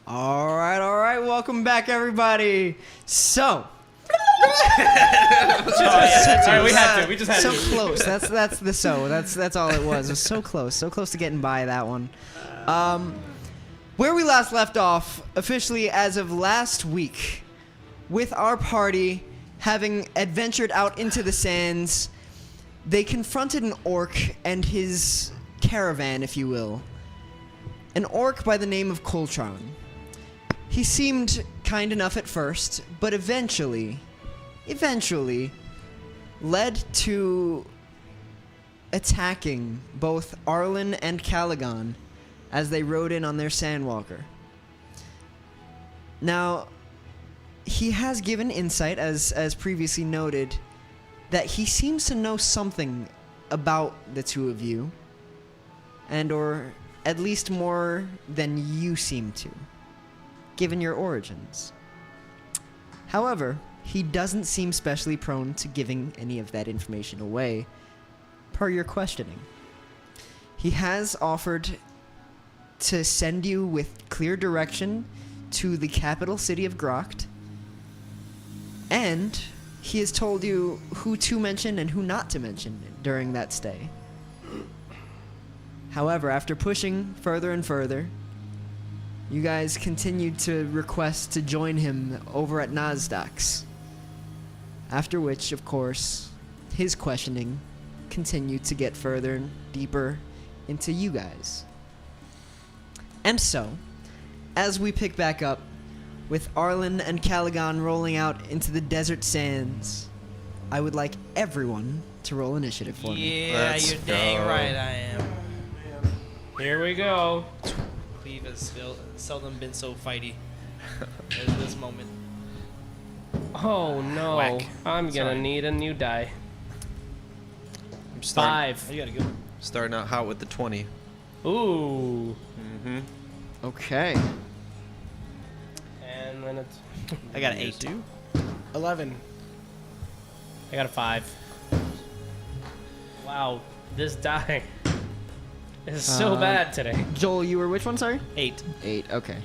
All right. Welcome back, everybody. So. We had to. We just had so to. Close. That's the so. That's all it was. It was so close to getting by that one. Where we last left off, officially as of last week, with our party having adventured out into the sands, they confronted an orc and his caravan, if you will. An orc by the name of Coltron. He seemed kind enough at first, but eventually led to attacking both Arlyn and Calagon as they rode in on their sandwalker. Now, he has given insight, as previously noted, that he seems to know something about the two of you, and or at least more than you seem to, given your origins. However, he doesn't seem specially prone to giving any of that information away, per your questioning. He has offered to send you with clear direction to the capital city of Grocht, and he has told you who to mention and who not to mention during that stay. However, after pushing further and further, you guys continued to request to join him over at Nasdaq's. After which, of course, his questioning continued to get further and deeper into you guys. And so, as we pick back up, with Arlyn and Calagon rolling out into the desert sands, I would like everyone to roll initiative for me. Yeah, you're dang right I am. Here we go. Cleave has seldom been so fighty as this moment. Oh no. Whack. I'm gonna Sorry. need a new die. I'm 5. Oh, you gotta go. starting out hot with the 20. Ooh. Mm-hmm. Okay. And then it's. I got an 8. 11. I got a 5. Wow, this die is so bad today. Joel, you were which one, sorry? 8. 8, okay.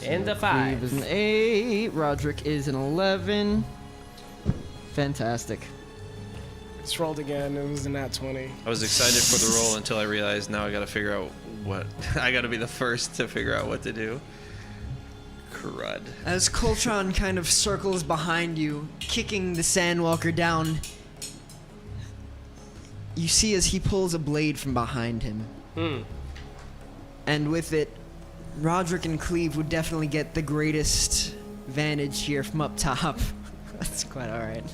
And a Cleave is 5. an 8, Rodrick is an 11. Fantastic. Just rolled again. It was a nat 20. I was excited for the roll until I realized now I gotta figure out what. I gotta be the first to figure out what to do. Crud. As Coltron kind of circles behind you, kicking the Sandwalker down, you see as he pulls a blade from behind him. And with it, Rodrick and Cleave would definitely get the greatest vantage here from up top. That's quite alright.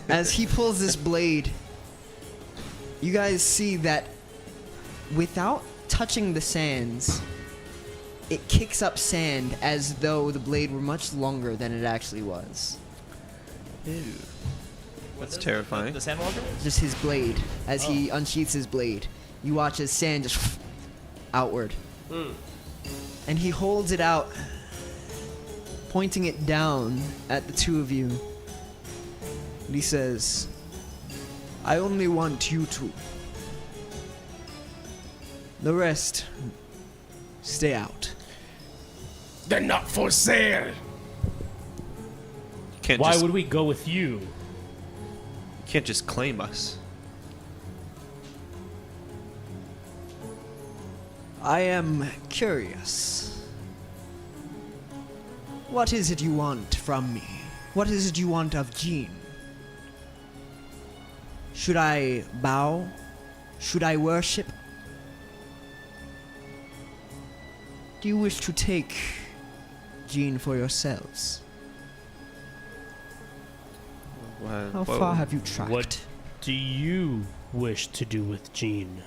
As he pulls this blade, you guys see that without touching the sands, it kicks up sand as though the blade were much longer than it actually was. Ew. That's terrifying. The Sandwalker? Just his blade. As he unsheaths his blade, you watch as sand just outward. And he holds it out, pointing it down at the two of you. And he says, I only want you two. The rest, stay out. They're not for sale. Can't Why just, would we go with you? can't just claim us. I am curious. What is it you want from me? What is it you want of Jean? Should I bow? Should I worship? Do you wish to take Jean for yourselves? How Whoa. far have you tracked? What do you wish to do with Jean?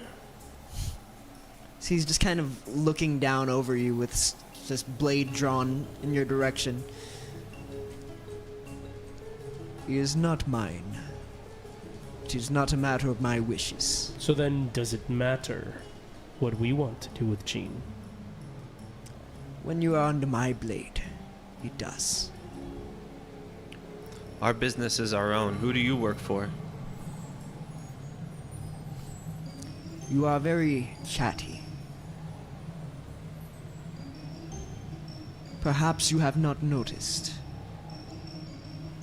So he's just kind of looking down over you with just blade drawn in your direction. He is not mine. It is not a matter of my wishes. So then, does it matter what we want to do with Jean? When you are under my blade, it does. Our business is our own. Who do you work for? You are very chatty. Perhaps you have not noticed.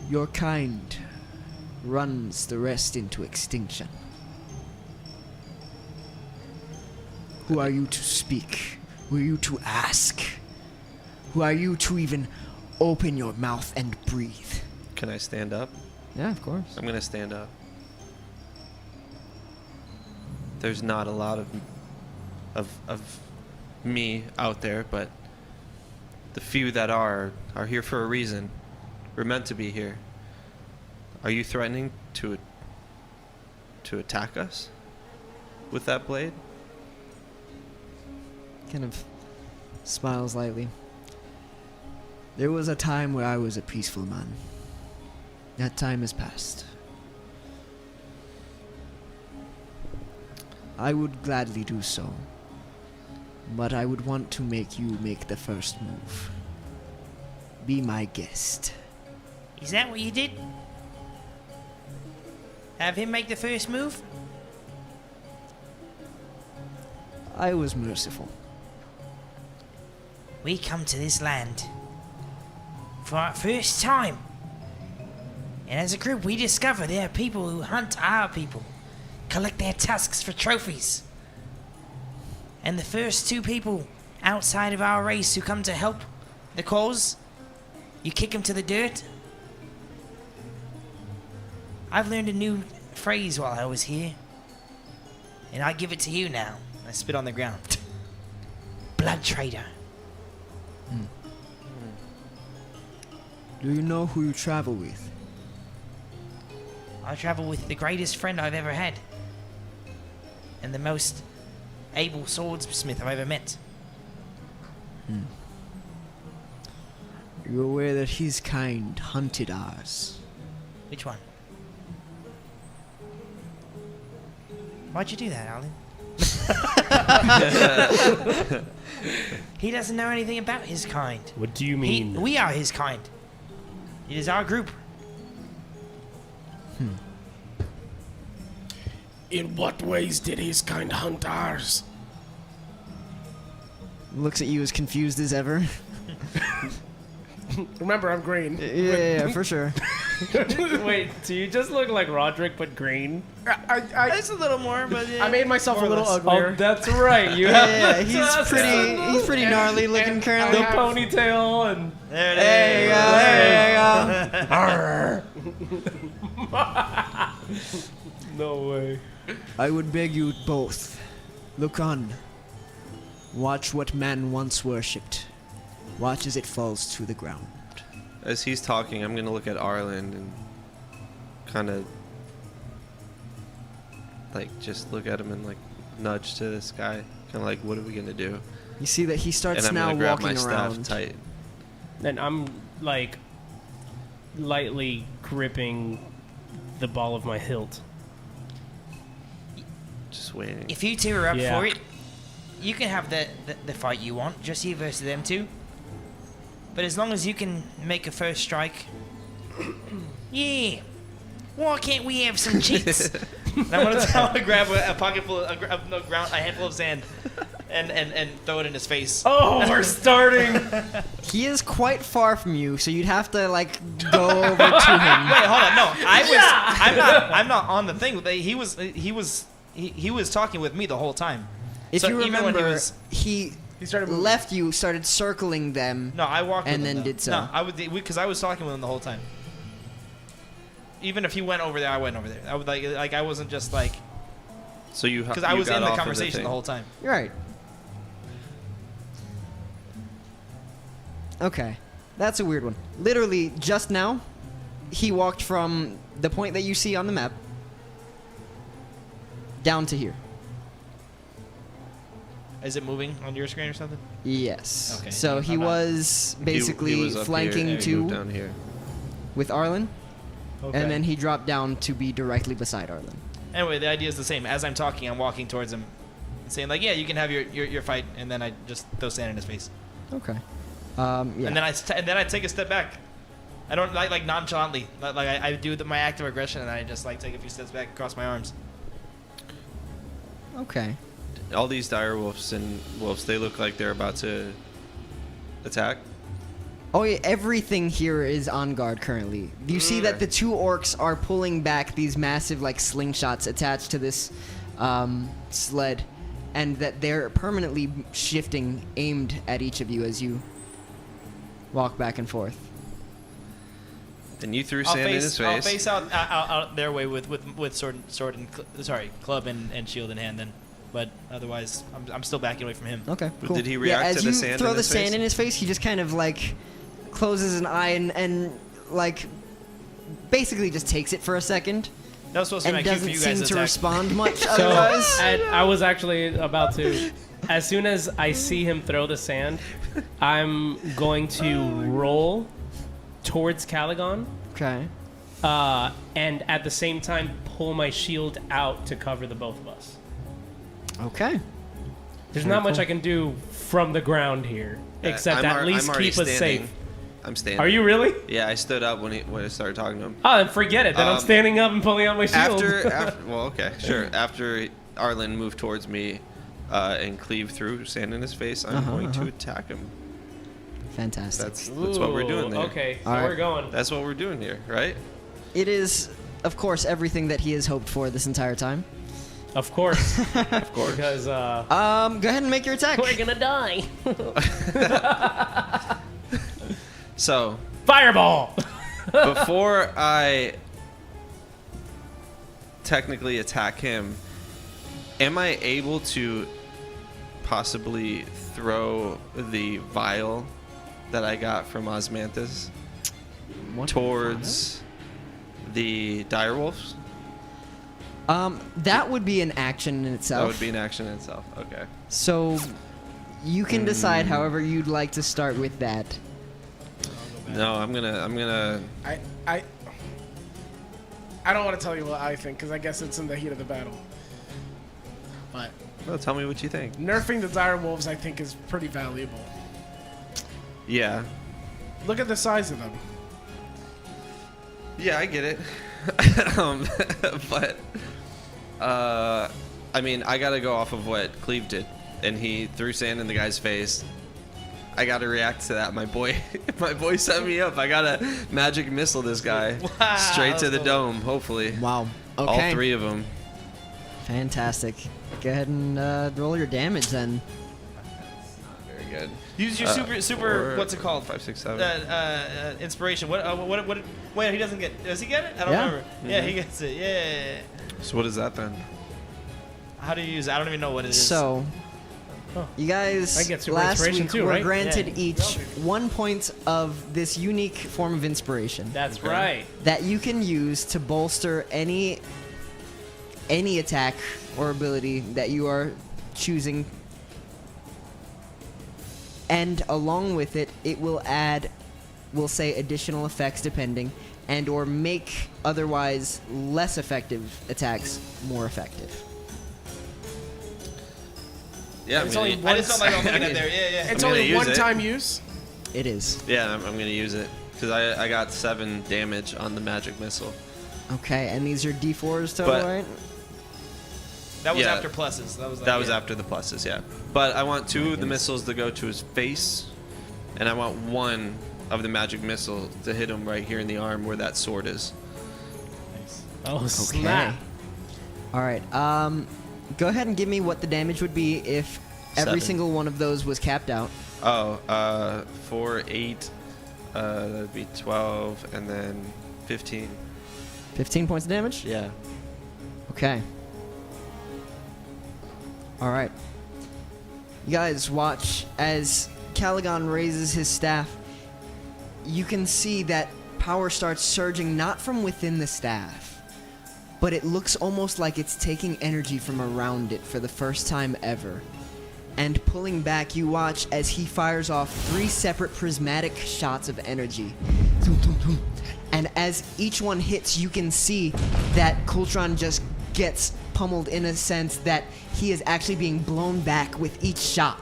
Your kind runs the rest into extinction. Who are you to speak? Who are you to ask? Who are you to even open your mouth and breathe? Can I stand up? Yeah, of course. I'm gonna stand up. There's not a lot of me out there, but the few that are here for a reason. We're meant to be here. Are you threatening to attack us with that blade? Kind of smiles lightly. There was a time where I was a peaceful man. That time has passed. I would gladly do so, but I would want to make you make the first move. Be my guest. Is that what you did? Have him make the first move? I was merciful. We come to this land for our first time. And as a group, we discover there are people who hunt our people, collect their tusks for trophies. And the first two people outside of our race who come to help the cause, you kick them to the dirt. I've learned a new phrase while I was here, and I give it to you now. I spit on the ground. Blood traitor. Do you know who you travel with? I travel with the greatest friend I've ever had, and the most able swordsmith I've ever met. You're aware that his kind hunted ours. Which one? Why'd you do that, Arlyn? He doesn't know anything about his kind. What do you mean? We are his kind. It is our group. In what ways did his kind hunt ours? Looks at you as confused as ever. Remember, I'm green. Yeah, for sure. Wait, do you just look like Rodrick but green? It's a little more, but I made myself a more or little less. uglier. Oh, that's right. You have Yeah, he's pretty gnarly looking and currently. the ponytail and There it There you is. go, there you go. no way. I would beg you both, look on. Watch what man once worshipped. Watch as it falls to the ground. As he's talking, I'm gonna look at Arlyn and kind of like just look at him and like nudge to this guy, kind of like, what are we gonna do? You see that he starts And I'm now gonna grab walking my around. staff tight. And I'm like lightly gripping the ball of my hilt. Just waiting. If you two are up Yeah. for it, you can have the fight you want, just you versus them two. But as long as you can make a first strike, yeah. Why can't we have some cheats? And I'm gonna grab a pocket full, a handful of sand, and throw it in his face. Oh, we're starting. He is quite far from you, so you'd have to like go over to him. Wait, hold on. No, I'm not on the thing. He was talking with me the whole time. If So you even when remember, he he started moving. left you, started circling them. No, I walked And with him, then though. did so. No, I would because I was talking with him the whole time. Even if he went over there, I went over there. I would like I wasn't just like So you because I was in the conversation the whole time. You're right. Okay, that's a weird one. Literally, just now, he walked from the point that you see on the map down to here. Is it moving on your screen or something? Yes. Okay, So he I'm not- was basically he was up flanking here, and he moved to down here. with Arlyn, Okay. and then he dropped down to be directly beside Arlyn. Anyway, the idea is the same. As I'm talking, I'm walking towards him, and saying like, "Yeah, you can have your fight," and then I just throw sand in his face. Okay. Yeah. And then I take a step back. I don't like nonchalantly. Like I do my active aggression, and I just like take a few steps back across my arms. Okay. All these dire wolves and wolves, they look like they're about to attack. Oh, yeah, everything here is on guard currently. You see that the 2 orcs are pulling back these massive, like, slingshots attached to this sled, and that they're permanently shifting, aimed at each of you as you walk back and forth. And you threw sand in his face. I'll face out their way with sword and club and shield in hand then. But otherwise, I'm still backing away from him. Okay, But cool. did he react to the sand As you throw in the his sand face? in his face, he just kind of, like, closes an eye and like, basically just takes it for a second. That was supposed to be And my cue for doesn't you seem guys to to attack. respond much So otherwise. I was actually about to. As soon as I see him throw the sand, I'm going to roll towards Calagon, Okay. and at the same time pull my shield out to cover the both of us. Okay. There's not much I can do from the ground here, except I'm at least I'm already keep us standing. safe. I'm standing. Are you really? Yeah, I stood up when I started talking to him. Oh, then forget it. Then I'm standing up and pulling out my shield. Well, okay, sure. After Arlyn moved towards me and Cleave threw sand in his face, I'm going to attack him. Fantastic. That's what we're doing there. Okay, so All right. we're going. That's what we're doing here, right? It is, of course, everything that he has hoped for this entire time. Of course. Of course. Because Go ahead and make your attack. we're gonna die. So, Fireball! before I technically attack him, am I able to possibly throw the vial that I got from Osmanthus towards the direwolves? That would be an action in itself. That would be an action in itself. Okay. So, you can decide however you'd like to start with that. No, I'm gonna. I don't want to tell you what I think because I guess it's in the heat of the battle. But Well, tell me what you think. nerfing the dire wolves, I think, is pretty valuable. Yeah. Look at the size of them. Yeah, I get it. But I mean, I gotta go off of what Cleave did, and he threw sand in the guy's face. I gotta react to that. My boy set me up. I gotta magic missile this guy straight to the dome. Hopefully, Wow. all Okay. 3 of them. Fantastic. Go ahead and roll your damage then. Very good. Use your super. What's it called? 5, 6, 7. Inspiration. What? Wait, he doesn't get. Does he get it? I don't Yeah. remember. Yeah, he gets it. Yeah. So what is that then? How do you use it? I don't even know what it is. So, you guys I get super last inspiration week too, were right? granted Yeah. each 1 point of this unique form of inspiration That's Okay. right. that you can use to bolster any attack or ability that you are choosing. And along with it, it will add, we'll say, additional effects depending, and or make otherwise less effective attacks more effective. Yeah, It's I'm only gonna, I just don't like looking at there. Yeah, yeah. It's gonna only use it. one-time use. It is. yeah, I'm gonna use it because I got 7 damage on the magic missile. Okay, and these are D4s total, But- right? That was Yeah. after pluses. That was. That was after the pluses, yeah. But I want 2 of the missiles to go to his face, and I want 1 of the magic missile to hit him right here in the arm where that sword is. Oh, Okay. snap. All right. Go ahead and give me what the damage would be if every 7. single one of those was capped out. Oh, 4, 8, that'd be 12, and then 15. 15 points of damage? Yeah. Okay. All right. You guys watch as Calagon raises his staff. You can see that power starts surging not from within the staff, but it looks almost like it's taking energy from around it for the first time ever. And pulling back, you watch as he fires off 3 separate prismatic shots of energy. And as each one hits, you can see that Kultron just gets pummeled in a sense that he is actually being blown back with each shot.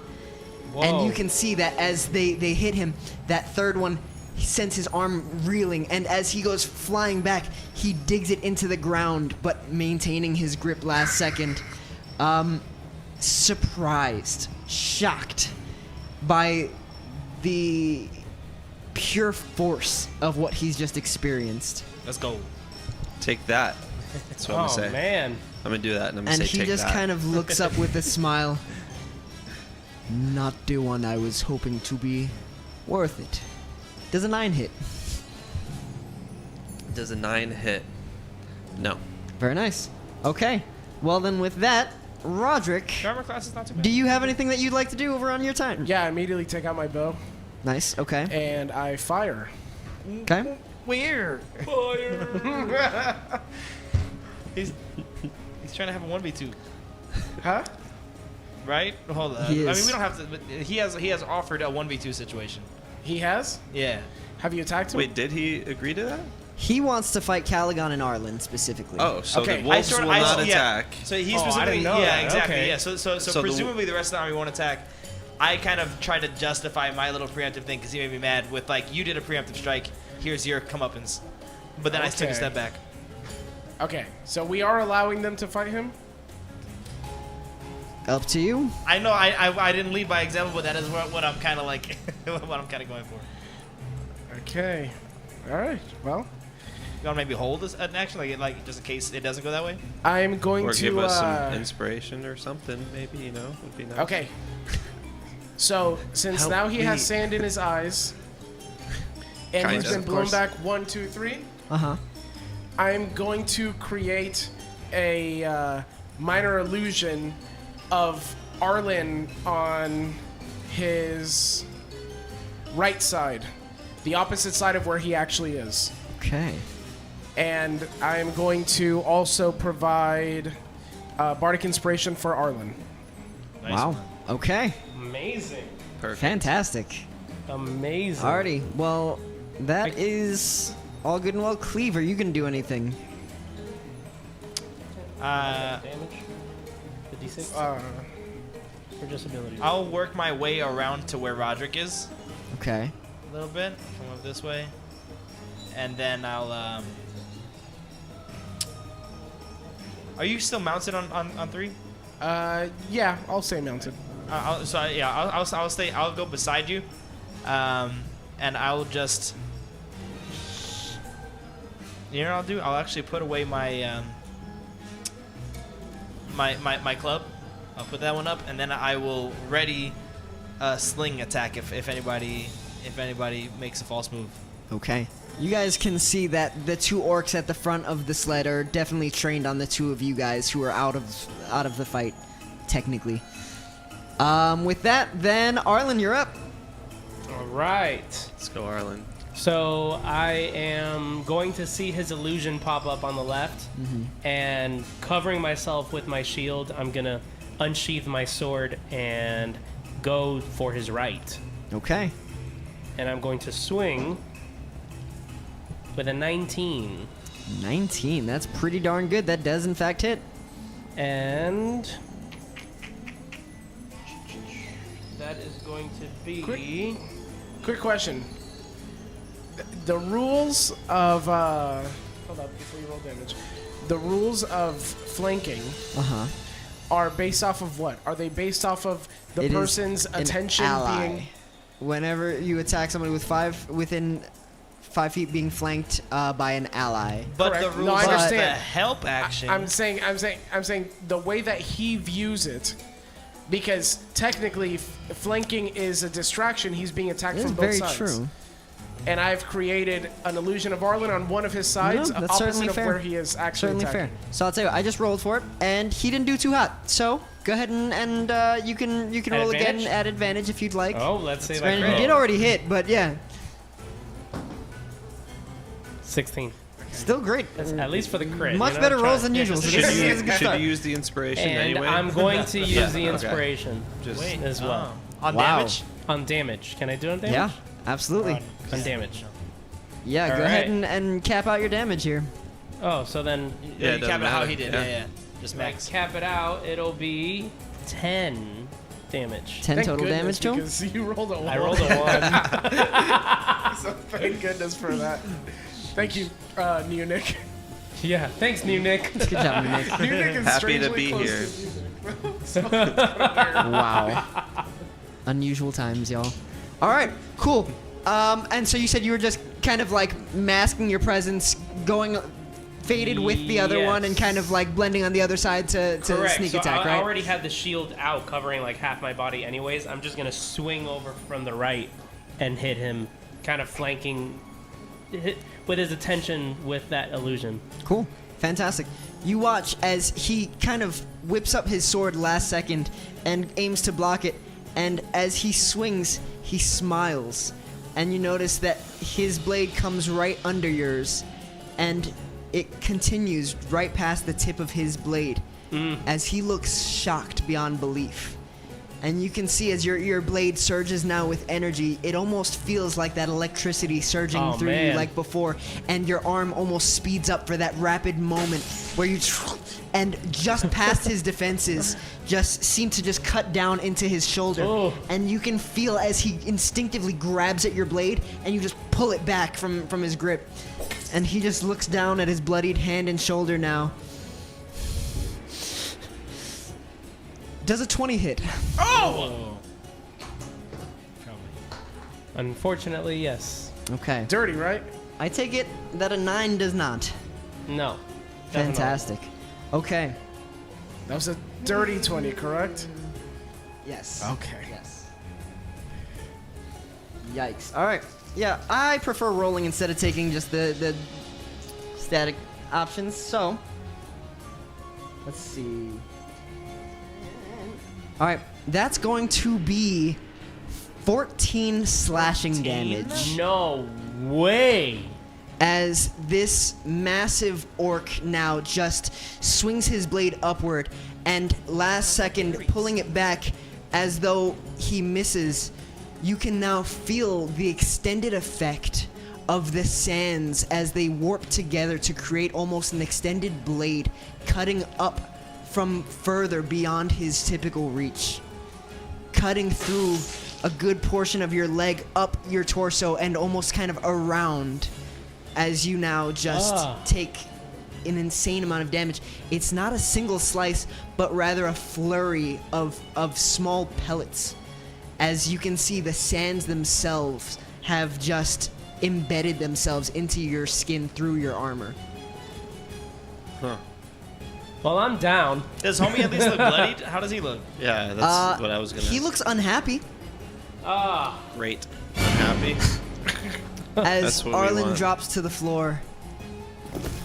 And you can see that as they hit him, that third one, he sends his arm reeling, and as he goes flying back, he digs it into the ground, but maintaining his grip last second. Surprised, shocked by the pure force of what he's just experienced. Let's go. Take that. That's what I'm Oh gonna say. man. I'm gonna do that, and I'm gonna And say he take just that. kind of looks up with a smile. Not the one I was hoping to be worth it. Does a 9 hit? Does a 9 hit? No. Very nice. Okay. Well then with that, Rodrick, Armor class is not too bad. do you have anything that you'd like to do over on your time? Yeah, I immediately take out my bow Nice. Okay. and I fire. Okay. Weird. he's trying to have a 1v2, Huh? right? Hold on. He I is. mean, we don't have to. But he has offered a 1v2 situation. He has? Yeah. Have you attacked him? Wait, did he agree to that? He wants to fight Calagon and Arlyn specifically. Oh, so Okay. the wolves will not yeah. attack. So he Oh, I specifically, didn't know yeah, that. exactly, Okay. yeah. So So the- presumably the rest of the army won't attack. I kind of tried to justify my little preemptive thing because he made me mad with like, you did a preemptive strike. Here's your comeuppance. But then I took a Okay. step back. Okay, so we are allowing them to fight him? Up to you. I know I didn't lead by example, but that is what I'm kind of like, what I'm kind of going for. Okay. All right. Well, You want to maybe hold an action, like just in case it doesn't go that way? I'm going Or to. give us some inspiration or something, maybe, would be nice. Okay. So, since Help now he has me. sand in his eyes, and he's Kinda. been Of blown course. back 1, 2, 3, Uh-huh. I'm going to create a minor illusion of Arlyn on his right side, the opposite side of where he actually is. Okay. And I'm going to also provide bardic inspiration for Arlyn. Nice Wow. one. Okay. Amazing. Perfect. Fantastic. Amazing. Alrighty. Well, that is all good and well. Cleave, are you gonna do anything? Damage? The D6? Uh, or just abilities? I'll work my way around to where Rodrick is Okay. a little bit. Come up this way, and then I'll. Are you still mounted on 3? yeah, I'll say mounted. I'll stay. I'll go beside you, and I'll just. You know what I'll do? I'll actually put away my my club. I'll put that one up, and then I will ready a sling attack if anybody makes a false move. Okay. You guys can see that the 2 orcs at the front of the sled are definitely trained on the 2 of you guys who are out of the fight, technically. With that, then Arlyn, you're up. All right. Let's go, Arlyn. So I am going to see his illusion pop up on the left, and covering myself with my shield, I'm gonna unsheath my sword and go for his right. Okay. And I'm going to swing with a 19. 19. That's pretty darn good. That does in fact hit. And that is going to be... Quick question. The rules of hold up before you roll damage. The rules of flanking Uh-huh. are based off of what? Are they based off of the It is person's an attention ally. being? Whenever you attack somebody within 5 feet being flanked by an ally. But Correct. the No, rules I of the understand. help action. I'm saying the way that he views it, because technically flanking is a distraction. He's being attacked That is from both very sides. true. And I've created an illusion of Arlyn on one of his sides, No, that's opposite certainly of fair. where he is actually Certainly attacking. fair. So I'll tell you what, I just rolled for it, and he didn't do too hot. So go ahead and you can roll again advantage? at advantage if you'd like. Oh, let's see if I Granted, crit. you did already hit, but yeah, 16. still great. That's at least for the crit. Much you know, better try- rolls than usual. So Should this is a good you start. use the inspiration And anyway? I'm going to use the Okay. inspiration Just Wait, as well. on Wow. damage. On damage. Can I do it on damage? Yeah, absolutely. On damage. Yeah, go All ahead right. and cap out your damage here. Oh, so then Yeah, it you doesn't cap it how matter. he did. Yeah. Yeah. Just if I max. cap it out, it'll be 10 damage. 10 Thank total damage goodness, to him. because you rolled a 1. I rolled a 1. So thank goodness for that. Thank you, New Nick. Yeah, thanks, new Nick. Good job, Nick. New Nick is Happy to strangely be close here. to you. Wow. Unusual times, y'all. All right, cool. And so you said you were just kind of like masking your presence, going faded with the other one, and kind of like blending on the other side to Correct. sneak So attack, I right? already had the shield out, covering like half my body anyways. I'm just going to swing over from the right and hit him, kind of flanking with his attention with that illusion. Cool. Fantastic. You watch as he kind of whips up his sword last second and aims to block it, and as he swings, he smiles. And you notice that his blade comes right under yours, and it continues right past the tip of his blade as he looks shocked beyond belief. And you can see as your blade surges now with energy, it almost feels like that electricity surging through you like before, and your arm almost speeds up for that rapid moment where you and just past his defenses just seem to just cut down into his shoulder. And you can feel as he instinctively grabs at your blade and you just pull it back from his grip. And he just looks down at his bloodied hand and shoulder now. Does a 20 hit? Oh! Unfortunately, yes. Okay. Dirty, right? I take it that a 9 does not. No. Definitely. Fantastic. Okay. That was a dirty 20, correct? Yes. Okay. Yes. Yikes. All right. Yeah, I prefer rolling instead of taking just the static options. So, let's see. All right, that's going to be 14 slashing damage. No way. As this massive orc now just swings his blade upward, and last second pulling it back as though he misses, you can now feel the extended effect of the sands as they warp together to create almost an extended blade cutting up from further beyond his typical reach, cutting through a good portion of your leg, up your torso, and almost kind of around as you now just take an insane amount of damage. It's not a single slice, but rather a flurry of small pellets. As you can see, the sands themselves have just embedded themselves into your skin through your armor. Huh. Well, I'm down. Does homie at least look bloodied? How does he look? Yeah, that's what I was gonna. He looks unhappy Great. Happy. as That's what we Arlyn want. drops to the floor.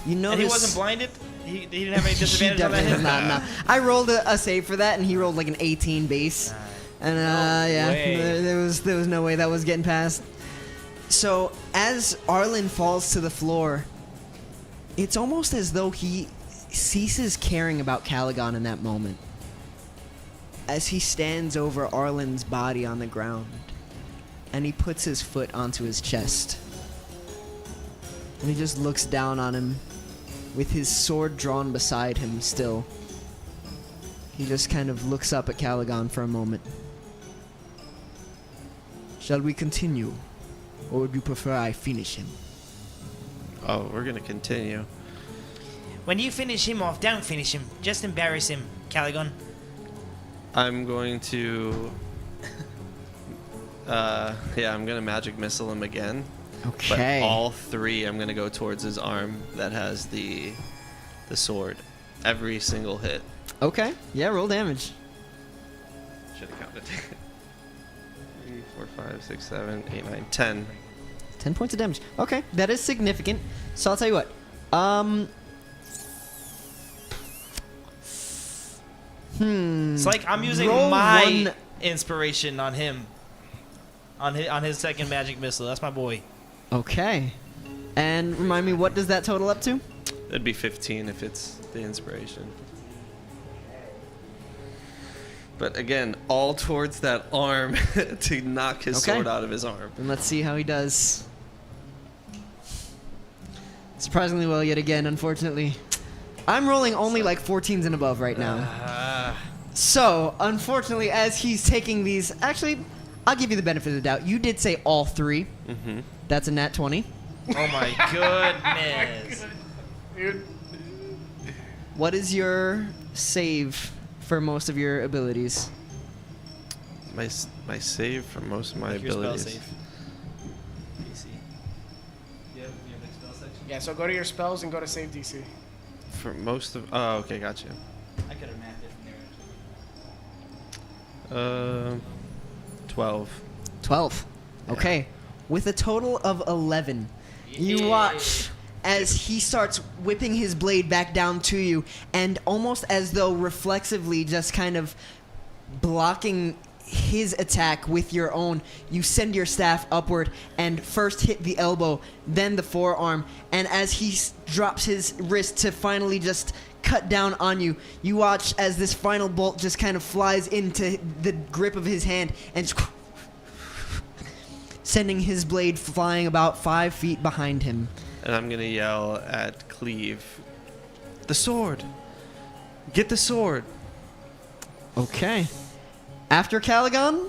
You notice And he wasn't blinded? He didn't have any He disadvantage on that definitely hit? has not. No. I rolled a save for that, and he rolled like an 18 base. And yeah, way. there was no way that was getting past. So as Arlyn falls to the floor, it's almost as though he ceases caring about Calagon in that moment. As he stands over Arlyn's body on the ground, and he puts his foot onto his chest. And he just looks down on him with his sword drawn beside him still. He just kind of looks up at Calagon for a moment. Shall we continue? Or would you prefer I finish him? Oh, we're gonna continue. When you finish him off, don't finish him. Just embarrass him, Calagon. I'm going to. I'm gonna magic missile him again. Okay. But all three, I'm gonna go towards his arm that has the sword. Every single hit. Okay. Yeah, roll damage. Should have counted. 3, 4, 5, 6, 7, 8, 9, 10. 10 points of damage. Okay, that is significant. So I'll tell you what. It's like I'm using Roll my one- inspiration on him. On his second magic missile. That's my boy. Okay. And remind me, what does that total up to? It'd be 15 if it's the inspiration. But again, all towards that arm to knock his Okay. sword out of his arm. And let's see how he does. Surprisingly well yet again, unfortunately. I'm rolling only like 14s and above right now. So, unfortunately, as he's taking these... Actually, I'll give you the benefit of the doubt. You did say all three. Mm-hmm. That's a nat 20. Oh my goodness. Dude. What is your save for most of your abilities? My save for most of my Make your spell abilities. safe. Yeah, so go to your spells and go to save DC. For most of... Oh, okay, gotcha. I could have mapped it from there. 12. 12. Okay. With a total of 11, you watch as he starts whipping his blade back down to you, and almost as though reflexively just kind of blocking his attack with your own, you send your staff upward and first hit the elbow, then the forearm, and as he drops his wrist to finally just cut down on you, you watch as this final bolt just kind of flies into the grip of his hand and sending his blade flying about 5 feet behind him. And I'm going to yell at Cleave. The sword! Get the sword! Okay. After Calagon,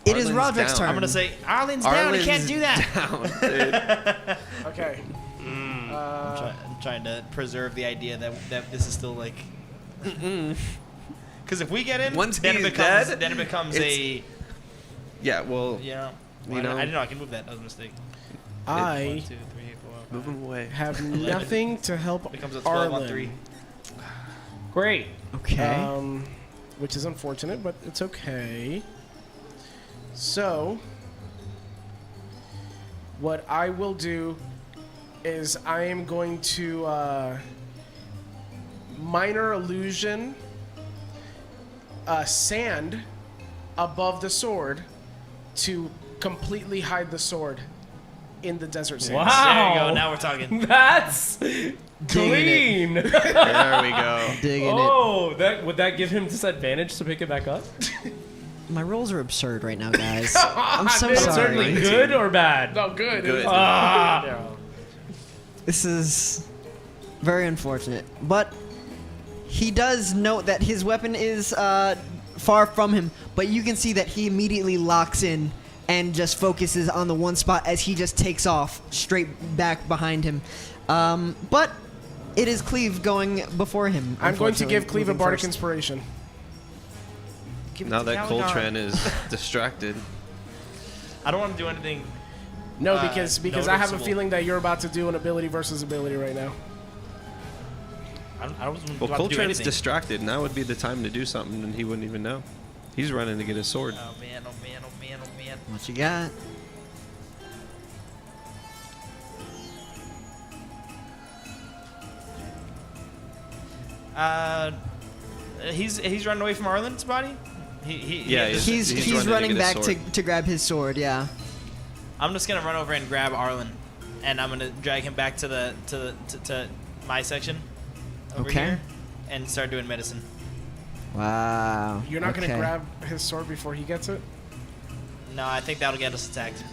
it is Arlyn's Rodrick's down. turn. I'm gonna say Arlyn's down. He can't do that. Down, dude. Okay. I'm trying to preserve the idea that this is still like. Because if we get in, Once then he's it becomes dead, then it becomes a. Yeah, well, Yeah. You know- I didn't know I can move that. That was a mistake. 1, I 2, 3, 4, move 5. him away. have nothing to help Becomes a 12 on Arlyn. 3. Great. Okay. Which is unfortunate, but it's okay. So, what I will do is I am going to minor illusion sand above the sword to completely hide the sword in the desert sands. Wow. There you go. Now we're talking. That's clean. There we go. Digging it. Oh, would that give him disadvantage to pick it back up? My rolls are absurd right now, guys. I'm so Dude, Certainly sorry. good or bad? No, good. Good. Ah. This is very unfortunate. But he does note that his weapon is far from him, but you can see that he immediately locks in and just focuses on the one spot as he just takes off straight back behind him. But it is Cleave going before him. I'm going to give unfortunately, Cleave a moving bardic first. inspiration. Give it Now to that Calagon. Coltrane is distracted. I don't want to do anything. No, because I have a noticeable. feeling that you're about to do an ability versus ability right now. I wasn't Well, about to do Coltrane's anything. distracted. Now would be the time to do something, and he wouldn't even know. He's running to get his sword. Oh man! Oh man! Oh man! Oh man! What you got? He's running away from Arlyn's body. Yeah, He's running to get back his sword. to grab his sword. Yeah. I'm just gonna run over and grab Arlyn, and I'm gonna drag him back to my section over Okay. here, and start doing medicine. Wow. You're not going to Okay. grab his sword before he gets it? No, I think that'll get us attacked.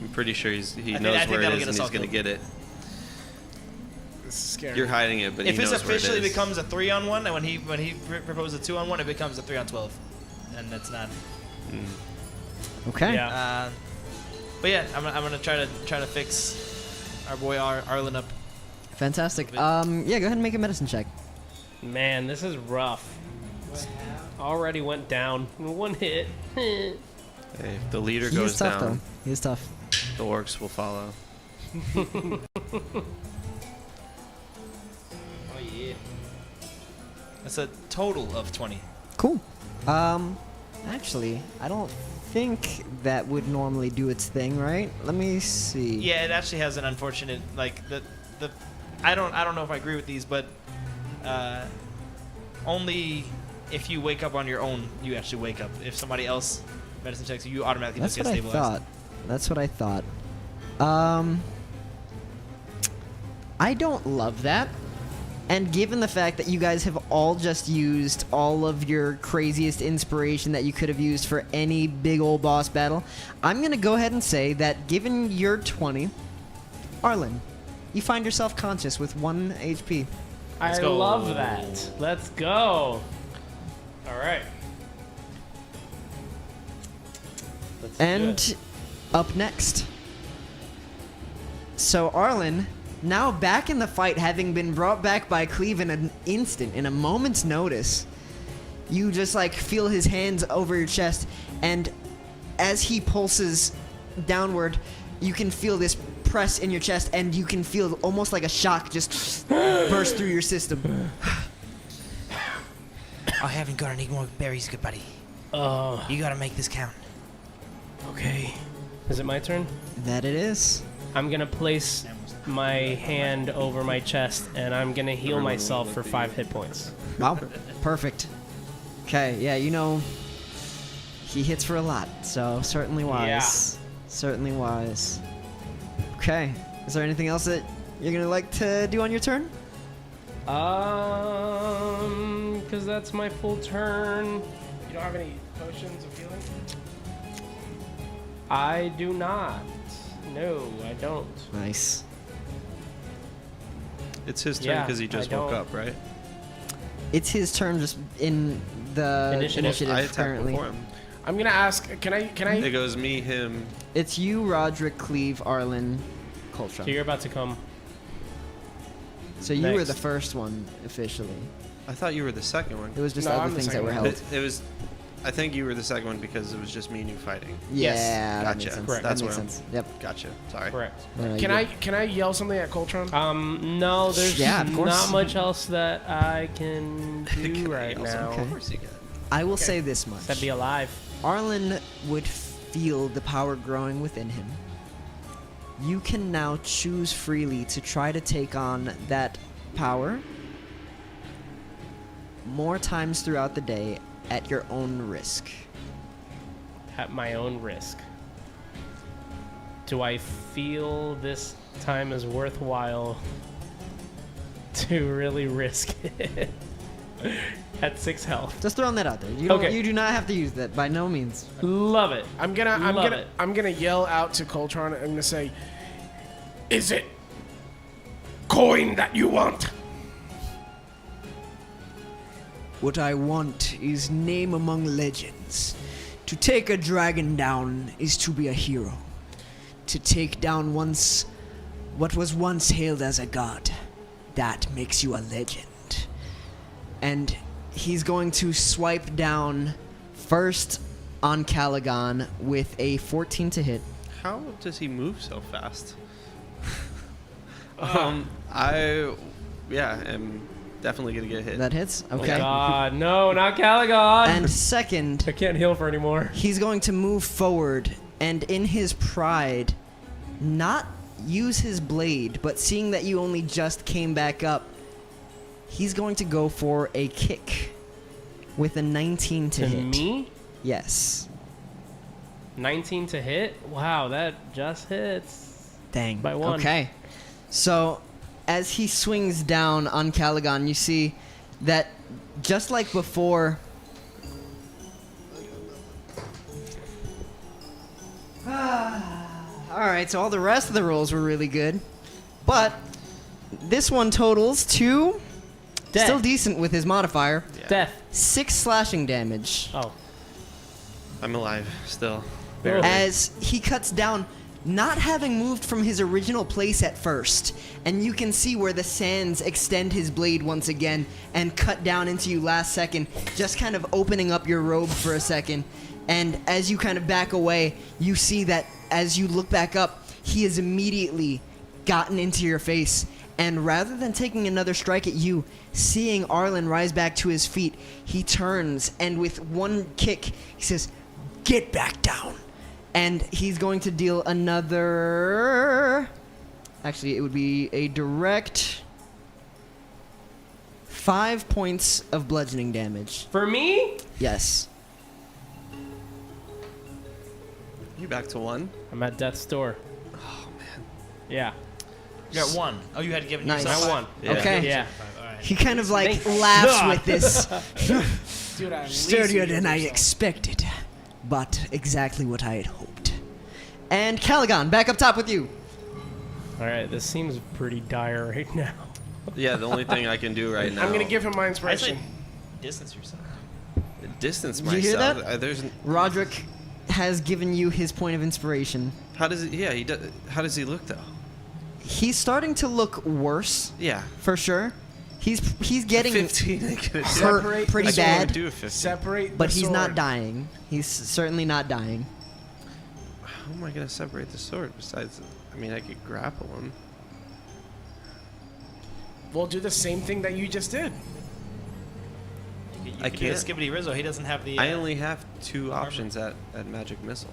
I'm pretty sure he I knows think where it that'll is get and us he's all going to killed. get it. This is scary. You're hiding it, but If he this knows where it officially is. becomes a 3-on-1, and when he proposes a 2-on-1, it becomes a 3-on-12, and that's not. Okay. Yeah. But yeah, I'm gonna try to fix our boy Arlyn up. Fantastic. Yeah, go ahead and make a medicine check. Man, this is rough. Already went down. One hit. Hey, if the leader He goes is tough, down, though. He is tough. the orcs will follow. Oh yeah. That's a total of 20. Cool. Actually, I don't think that would normally do its thing, right? Let me see. Yeah, it actually has an unfortunate the I don't know if I agree with these, but only if you wake up on your own, you actually wake up. If somebody else medicine checks you, you automatically That's just what get I stabilized. thought. That's what I thought. I don't love that. And given the fact that you guys have all just used all of your craziest inspiration that you could have used for any big old boss battle, I'm going to go ahead and say that given your 20, Arlyn, you find yourself conscious with 1 HP. I go. love that. Let's go. All right. Let's do And it. up next. So Arlyn, now back in the fight, having been brought back by Cleave in an instant, in a moment's notice, you just like feel his hands over your chest, and as he pulses downward, you can feel this press in your chest, and you can feel almost like a shock just burst through your system. I haven't got any more berries, good buddy. Oh, You gotta make this count. okay. Is it my turn? That it is. I'm gonna place my hand over my chest, and I'm gonna heal myself for 5 hit points. Wow, perfect. Okay, yeah, you know, he hits for a lot, so certainly wise. Yeah. Certainly wise. Okay, is there anything else that you're gonna like to do on your turn? Because that's my full turn. You don't have any potions of healing? I do not. No, I don't. Nice. It's his turn Yeah, because he just I woke don't- up, right? It's his turn just in the Initiative. I attacked currently. before him. I'm gonna ask. Can I? It goes me, him. It's you, Rodrick, Cleave, Arlyn, So Coltron. you're about to come. So you were next. the first one officially. I thought you were the second one. It was just No, other I'm the things that second were one. held. It was. I think you were the second one because it was just me and you fighting. Yes. Yeah, that Gotcha. makes sense. Correct. That That's makes where I'm- sense. Yep. Gotcha. Sorry. Correct. No, Can you're I? good. Can I yell something at Coltron? No, there's Yeah, of course. not much else that I can do right now. Okay. Of course you can. I will say this much. Except be alive. Arlyn would feel the power growing within him. You can now choose freely to try to take on that power more times throughout the day at your own risk. At my own risk. Do I feel this time is worthwhile to really risk it? At 6 health. Just throwing that out there. Okay. You do not have to use that by no means. Love it. I'm Love gonna it. I'm gonna yell out to Coltron. I'm gonna say, "Is it coin that you want?" What I want is name among legends. To take a dragon down is to be a hero. To take down what was once hailed as a god, that makes you a legend. And he's going to swipe down first on Calagon with a 14 to hit. How does he move so fast? I am definitely gonna get hit. That hits? Oh Okay. God, no, not Calagon. And second, I can't heal for anymore. he's going to move forward and in his pride not use his blade, but seeing that you only just came back up, he's going to go for a kick with a 19 to To hit. me? Yes. 19 to hit? Wow, that just hits. Dang. By one. Okay. So as he swings down on Calagon, you see that just like before, all right, so all the rest of the rolls were really good, but this one totals to Death. still decent with his modifier, Death. 6 slashing damage. Oh. I'm alive still. Barely. As he cuts down, not having moved from his original place at first, and you can see where the sands extend his blade once again and cut down into you last second, just kind of opening up your robe for a second. And as you kind of back away, you see that as you look back up, he has immediately gotten into your face. And rather than taking another strike at you, seeing Arlyn rise back to his feet, he turns and with one kick, he says, "Get back down." And he's going to deal another... Actually, it would be a direct 5 points of bludgeoning damage. For me? Yes. You back to 1? I'm at death's door. Oh man. Yeah. You got 1. Oh, you had to give it Nice. yourself. I won. Yeah. Okay. Yeah. All right. He kind of like Thank laughs God. with this. Dude, at least Sturdier you than give I yourself. expected, but exactly what I had hoped. And Calagon, back up top with you. All right, this seems pretty dire right now. Yeah, the only thing I can do right now. I'm gonna give him my I say inspiration. distance yourself. distance Did you hear myself. that? There's Rodrick has given you his point of inspiration. how does he? Yeah, he does. How does he look though? He's starting to look worse, Yeah. for sure. He's getting 15. I could hurt Separate pretty I can only bad, do a 15. Separate, but the he's sword. not dying. He's certainly not dying. how am I gonna separate the sword? Besides, I mean, I could grapple him. We'll do the same thing that you just did. You I can do the can't. Skibbity Rizzo. He doesn't have the. I only have 2 options at magic missile.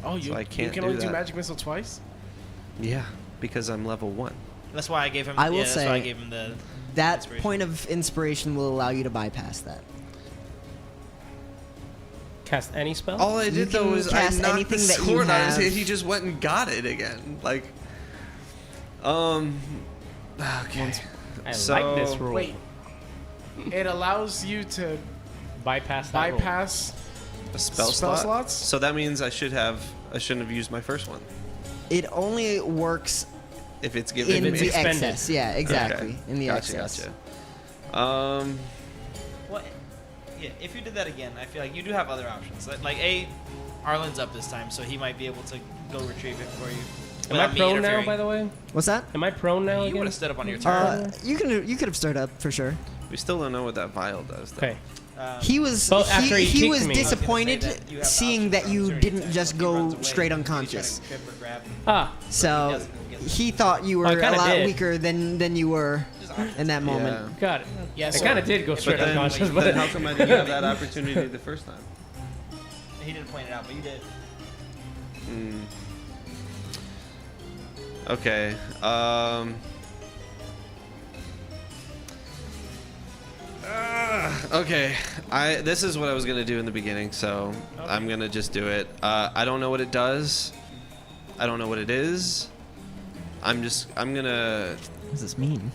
Oh, you, I can't you can do only do that. magic missile twice? Yeah, because I'm level 1. That's why I gave him. I will that's why I say gave him the. That Inspiration. point of inspiration will allow you to bypass that. Cast any spell? All I You did though can was I cast knocked anything the that you sword out of his have. hand. He just went and got it again. Like, okay. I So- like this rule. Wait. It allows you to Bypass that rule. bypass. A spell Spell slot? slots? So that means I shouldn't have used my first one It only works if it's given in me. the expended. excess. Yeah, exactly. Okay. In the Gotcha, excess. Gotcha. What? Yeah. If you did that again, I feel like you do have other options. Like Arlen's up this time, so he might be able to go retrieve it for you. Am I without me prone now, interfering. by the way? What's that? Am I prone now You again? would have stood up on your turn. You could have stirred up for sure. We still don't know what that vial does, though. Okay. He was Well, after he he kicked was me. I was gonna say disappointed that you have the seeing option that for you opportunity didn't attack. just If he runs go away, straight he's trying to unconscious. grip or grab. Ah, So He doesn't. he thought you were I a kinda lot did. weaker than you were in that moment. got it. Yes, I sir. kind of did go straight But then, unconscious, then but how come I didn't have that opportunity the first time? He didn't point it out, but you did. Okay. Okay. This is what I was gonna do in the beginning, so I'm gonna just do it. I don't know what it does. I don't know what it is. I'm gonna. What does this mean?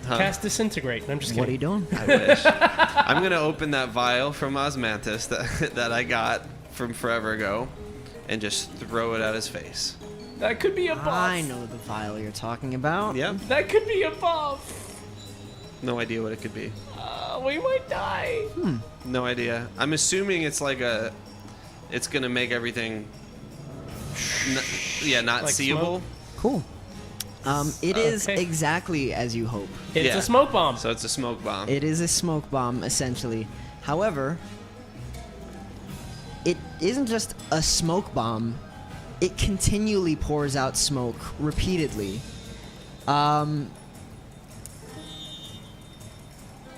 Huh? cast disintegrate. I'm just What are you kidding. doing? I wish. I'm gonna open that vial from Osmanthus that I got from forever ago, and just throw it at his face. That could be a buff. I know the vial you're talking about. Yep. That could be a buff. No idea what it could be. We might die. No idea. I'm assuming it's like a. It's gonna make everything. Not Like seeable. smoke? Cool. It is Okay. exactly as you hope. It's Yeah. a smoke bomb. So it's a smoke bomb. It is a smoke bomb, essentially. However, it isn't just a smoke bomb. It continually pours out smoke repeatedly.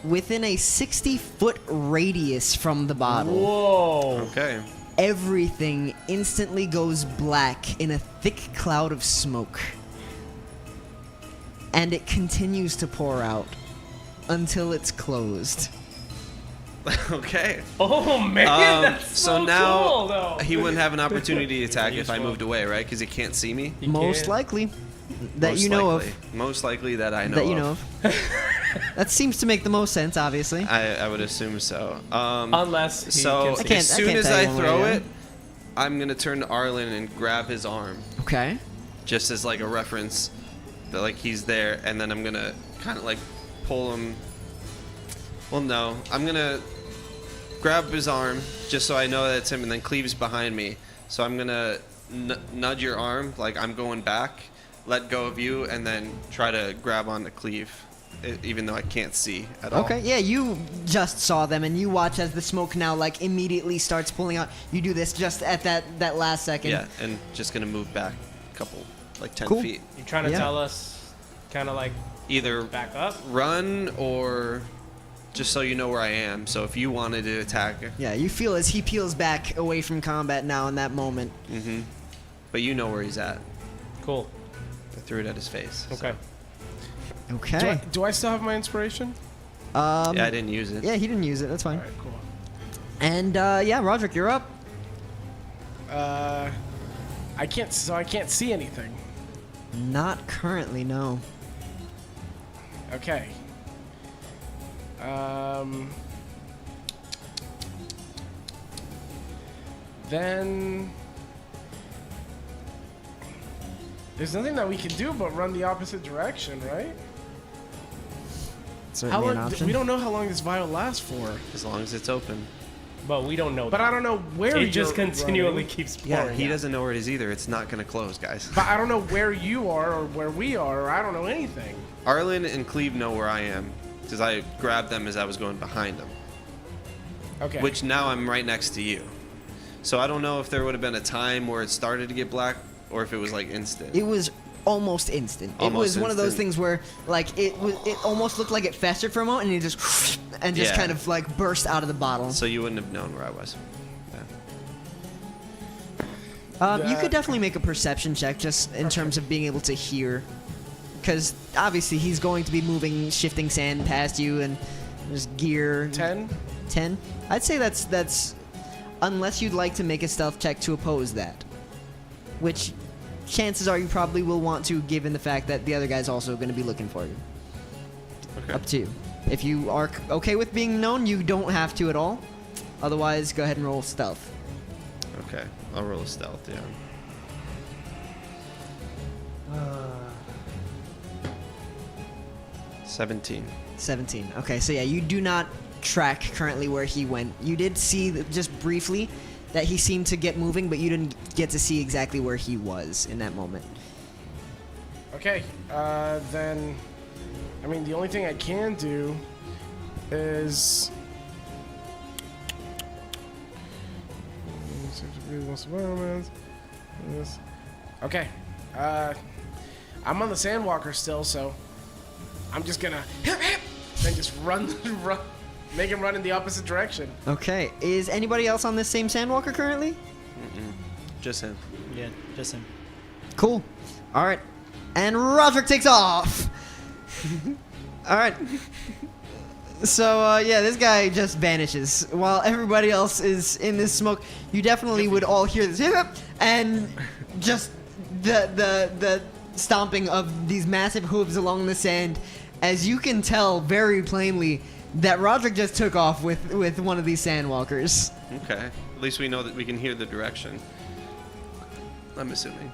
Within a 60-foot radius from the bottle, Whoa. Okay. everything instantly goes black in a thick cloud of smoke. And it continues to pour out until it's closed. Okay. Oh man, that's so, now cool, though. he wouldn't have an opportunity to attack if I moved away, right? Because he can't see me. You Most can't- likely. That Most you know likely. of. Most likely that I know That you of. know of. That seems to make the most sense, obviously. I would assume so. Unless he So can see. as I soon can't as tell I you one way or throw the it, other. I'm gonna turn to Arlyn and grab his arm, Okay. just as like a reference that like he's there, and then I'm gonna kind of like pull him. Well, no, I'm gonna grab his arm just so I know that it's him, and then Cleave's behind me. So I'm gonna nudge your arm like I'm going back, let go of you, and then try to grab onto Cleave, even though I can't see at all. Okay, yeah, you just saw them, and you watch as the smoke now, like, immediately starts pulling out. You do this just at that last second. Yeah, and just gonna move back a couple, like 10 Cool. feet. You're trying to Yeah. tell us, kind of like Either back up. run or just so you know where I am. So if you wanted to attack, Yeah, you feel as he peels back away from combat now in that moment. but you know where he's at. Cool. I threw it at his face. so- Okay. Okay. Do I still have my inspiration? Yeah, I didn't use it. Yeah, he didn't use it. That's fine. All right, cool. And, yeah, Rodrick, you're up. I can't see anything. Not currently, no. Okay. Then there's nothing that we can do but run the opposite direction, right? Certainly an option. We don't know how long this vial lasts for. As long as it's open. But we don't know. But that. I don't know where It just you're continually running. keeps pouring. Yeah, he out. doesn't know where it is either. It's not going to close, guys. But I don't know where you are or where we are, or I don't know anything. Arlyn and Cleave know where I am because I grabbed them as I was going behind them. Okay. Which now I'm right next to you. So I don't know if there would have been a time where it started to get black, or if it was like instant. It was almost instant. It Almost was one of those instant. things where like it almost looked like it festered for a moment and it just Yeah. kind of like burst out of the bottle. So you wouldn't have known where I was. Yeah. You could definitely make a perception check just in terms of being able to hear, because obviously he's going to be moving, shifting sand past you, and there's gear. 10. 10. I'd say that's unless you'd like to make a stealth check to oppose that, which chances are you probably will want to, given the fact that the other guy's also going to be looking for you. Okay. Up to you. If you are okay with being known, you don't have to at all. Otherwise, go ahead and roll stealth. Okay. I'll roll a stealth. Yeah. 17. 17. Okay, so yeah, you do not track currently where he went. You did see just briefly that he seemed to get moving, but you didn't get to see exactly where he was in that moment. Okay, then, I mean, the only thing I can do is... Okay, I'm on the Sandwalker still, so I'm just gonna then just run, make him run in the opposite direction. Okay, is anybody else on this same Sandwalker currently? Just him. Yeah, just him. Cool. All right, and Rodrick takes off. All right. So, yeah, this guy just vanishes. While everybody else is in this smoke, you definitely would all hear this, and just the stomping of these massive hooves along the sand, as you can tell very plainly that Rodrick just took off with one of these sandwalkers. Okay. At least we know that we can hear the direction. I'm assuming.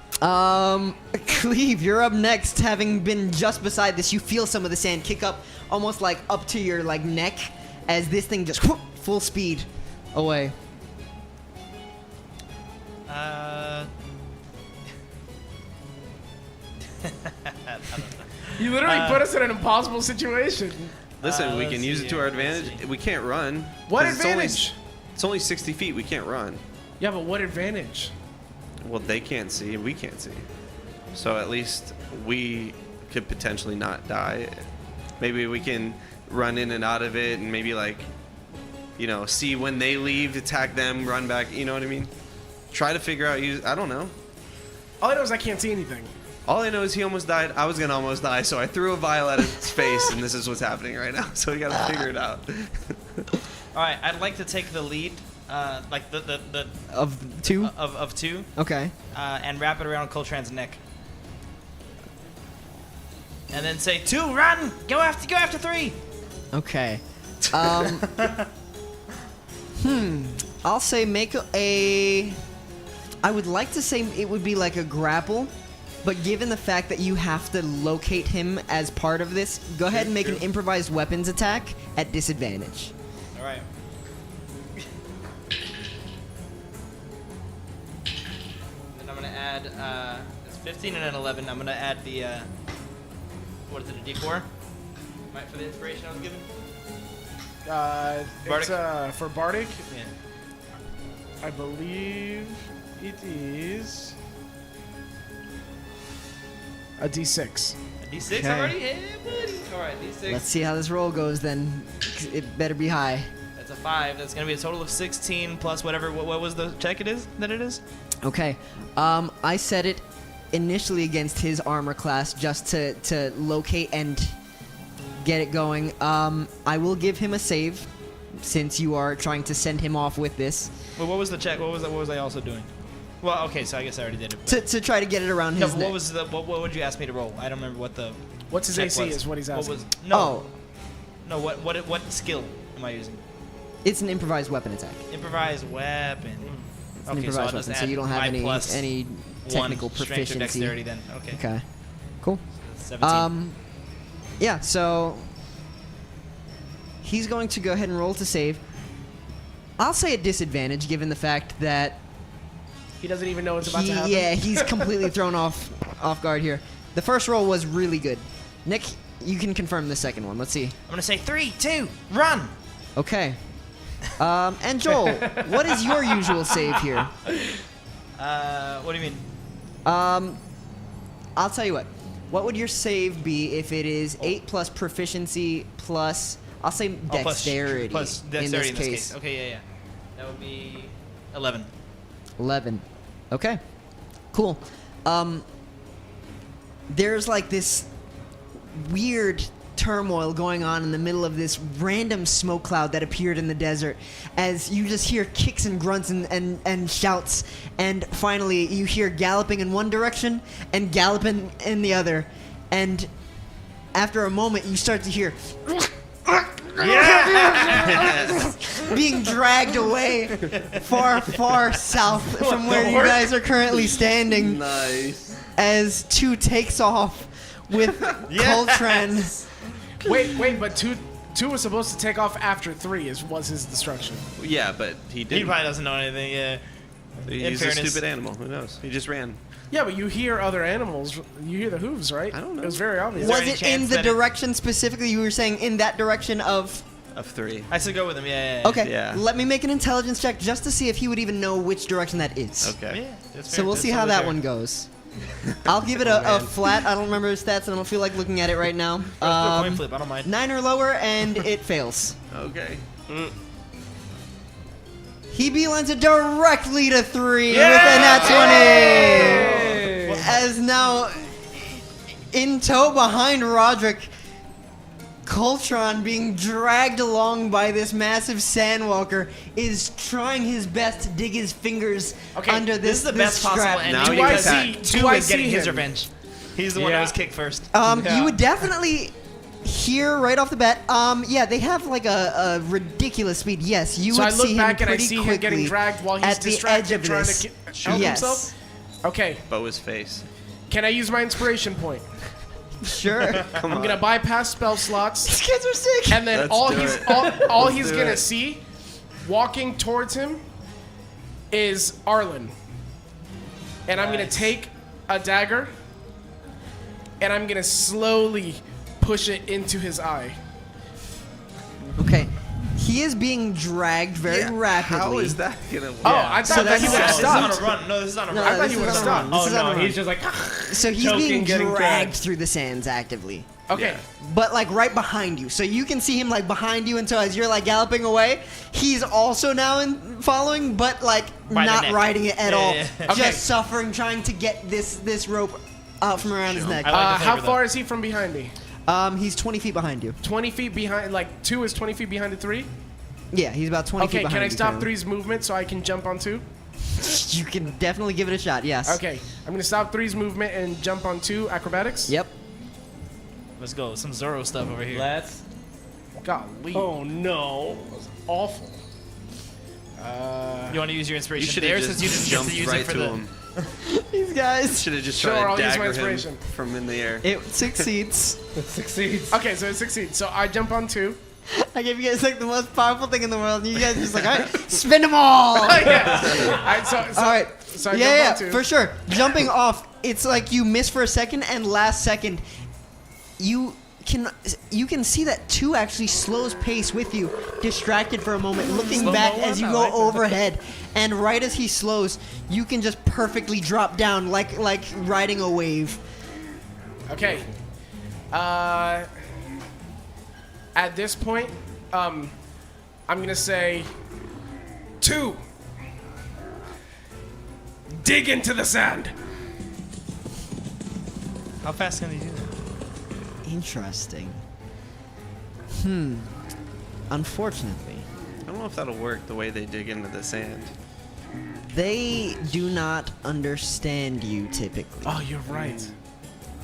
Cleave, you're up next. Having been just beside this, you feel some of the sand kick up, almost like up to your like neck, as this thing just whoop, full speed away. You literally put us in an impossible situation. Listen, we can let's use see it to here, our let's advantage. see. We can't run. What 'cause advantage? It's only 60 feet. We can't run. Yeah, but what advantage? Well, they can't see and we can't see. So at least we could potentially not die. Maybe we can run in and out of it and maybe like, you know, see when they leave, attack them, run back. You know what I mean? Try to figure out. I don't know. All I know is I can't see anything. All I know is he almost died. I was gonna almost die, so I threw a vial at his face, and this is what's happening right now. So we gotta figure it out. All right, I'd like to take the lead, like the Of two? of two, Okay. and wrap it around Coltrane's neck, and then say 2, run, go after 3. Okay. I'll say make a... I would like to say it would be like a grapple, but given the fact that you have to locate him as part of this, go ahead and make an improvised weapons attack at disadvantage. All right. Then I'm gonna add it's 15 and an 11. I'm gonna add the what is it, a D4? Right, for the inspiration I was given. It's for Bardic, Yeah. I believe it is a D6. A D6 Okay. already? Yeah, buddy. All right, D6. Let's see how this roll goes then. It better be high. That's a 5. That's gonna be a total of 16 plus whatever. What was the check? It is. Okay. I set it initially against his armor class just to locate and get it going. I will give him a save since you are trying to send him off with this Well, what was the check? What was I also doing? Well, okay, so I guess I already did it. to try to get it around No, his but neck. what was the what would you ask me to roll? I don't remember what the What's his check AC was. is what he's asking. Oh, What skill am I using? it's an improvised weapon attack. Improvised weapon. It's an improvised weapon, so you don't have any technical strength or proficiency. dexterity then. Okay. Okay. Cool. 17. Yeah, so he's going to go ahead and roll to save. I'll say a disadvantage given the fact that He doesn't even know what's about to happen. yeah, he's completely thrown off guard here. The first roll was really good. Nick, you can confirm the second one. Let's see. I'm gonna say 3, 2, run. Okay. And Joel, what is your usual save here? What do you mean? I'll tell you what. What would your save be if it is 8 plus proficiency plus, I'll say dexterity, plus in dexterity this case. Okay, yeah. That would be 11. 11. Okay. Cool. There's like this weird turmoil going on in the middle of this random smoke cloud that appeared in the desert as you just hear kicks and grunts and shouts, and finally you hear galloping in one direction and galloping in the other, and after a moment you start to hear being dragged away far south from where you guys are currently standing. Nice. As 2 takes off with Coltran. Wait, but two was supposed to take off after 3 was his destruction. Yeah, but he He didn't. probably doesn't know anything, yeah. He's a fairness. stupid animal. Who knows? He just ran. Yeah, but you hear other animals. You hear the hooves, right? I don't know. It was very obvious. there Was any it in chance the that it- direction specifically you were saying in that direction of... Of 3. I still go with him, yeah. Okay, Yeah. let me make an intelligence check just to see if he would even know which direction that is. Okay. Yeah, that's So fair. we'll That's see how totally that fair. one goes. I'll give it a flat. I don't remember his stats and I don't feel like looking at it right now. Do a coin flip, I don't mind. 9 or lower and it fails. Okay. He beelines it directly to 3 with a nat 20. As now, in tow behind Rodrick, Coltran, being dragged along by this massive sandwalker, is trying his best to dig his fingers Okay, under This is the this best possible strap. ending. Now Do you I can attack. see? Two Do I is getting see his him? revenge. He's the one that was kicked first. You would definitely hear right off the bat. Yeah, they have like a ridiculous speed. Yes, you So would I look see back him and I pretty see quickly him getting dragged while he's at the edge distracted of trying this. to help Yes. himself. Okay, Bow his face. can I use my inspiration point? Sure. Come I'm gonna bypass spell slots, These kids are sick. and then Let's all do he's it. all Let's he's do gonna it. see, walking towards him, is Arlyn. And I'm gonna Nice. take a dagger, and I'm gonna slowly push it into his eye. Okay. He is being dragged very rapidly. How is that gonna work? Oh, I So thought that he that's- would have This is on a stopped. run. No, this is on a No, run. I thought this he is would've on a stopped. run. This Oh is on a no, run. he's just like So he's choking, being getting dragged dragged. through the sands actively. Okay. But like right behind you. So you can see him like behind you, and so as you're like galloping away, he's also now following, but like By the not neck. riding it at Yeah, all. yeah, yeah. Just Okay. suffering, trying to get this rope out from around his neck. I like the How flavor, far though. is he from behind me? He's 20 feet behind you. 20 feet behind, like 2 is 20 feet behind the 3? Yeah, he's about 20 Okay, feet behind can I you. stop currently. 3's movement so I can jump on 2? You can definitely give it a shot. Yes. Okay, I'm gonna stop 3's movement and jump on 2 acrobatics. Yep. Let's go. Some Zoro stuff over here. let's. Golly, Oh no. awful. You want to use your You inspiration should there have since you just didn't get jumped to use right it for to the. him. These guys. Should have just Sure, tried I'll to use my dagger him inspiration. from in the air. It succeeds. It succeeds. Okay, so it succeeds. So I jump on 2. I gave you guys like the most powerful thing in the world, and you guys are just like, all right, spin them all. Yeah. Alright, so All right. So I yeah, jump on 2. for sure. Jumping off, it's like you miss for a second, and last second, you can see that 2 actually slows pace with you, distracted for a moment, looking Slow-mo back one? as you I go like that. overhead, and right as he slows, you can just perfectly drop down like riding a wave. Okay. At this point, I'm gonna say 2. Dig into the sand. How fast can he do that? Interesting. Unfortunately, I don't know if that'll work the way they dig into the sand. they do not understand you typically. Oh, you're right.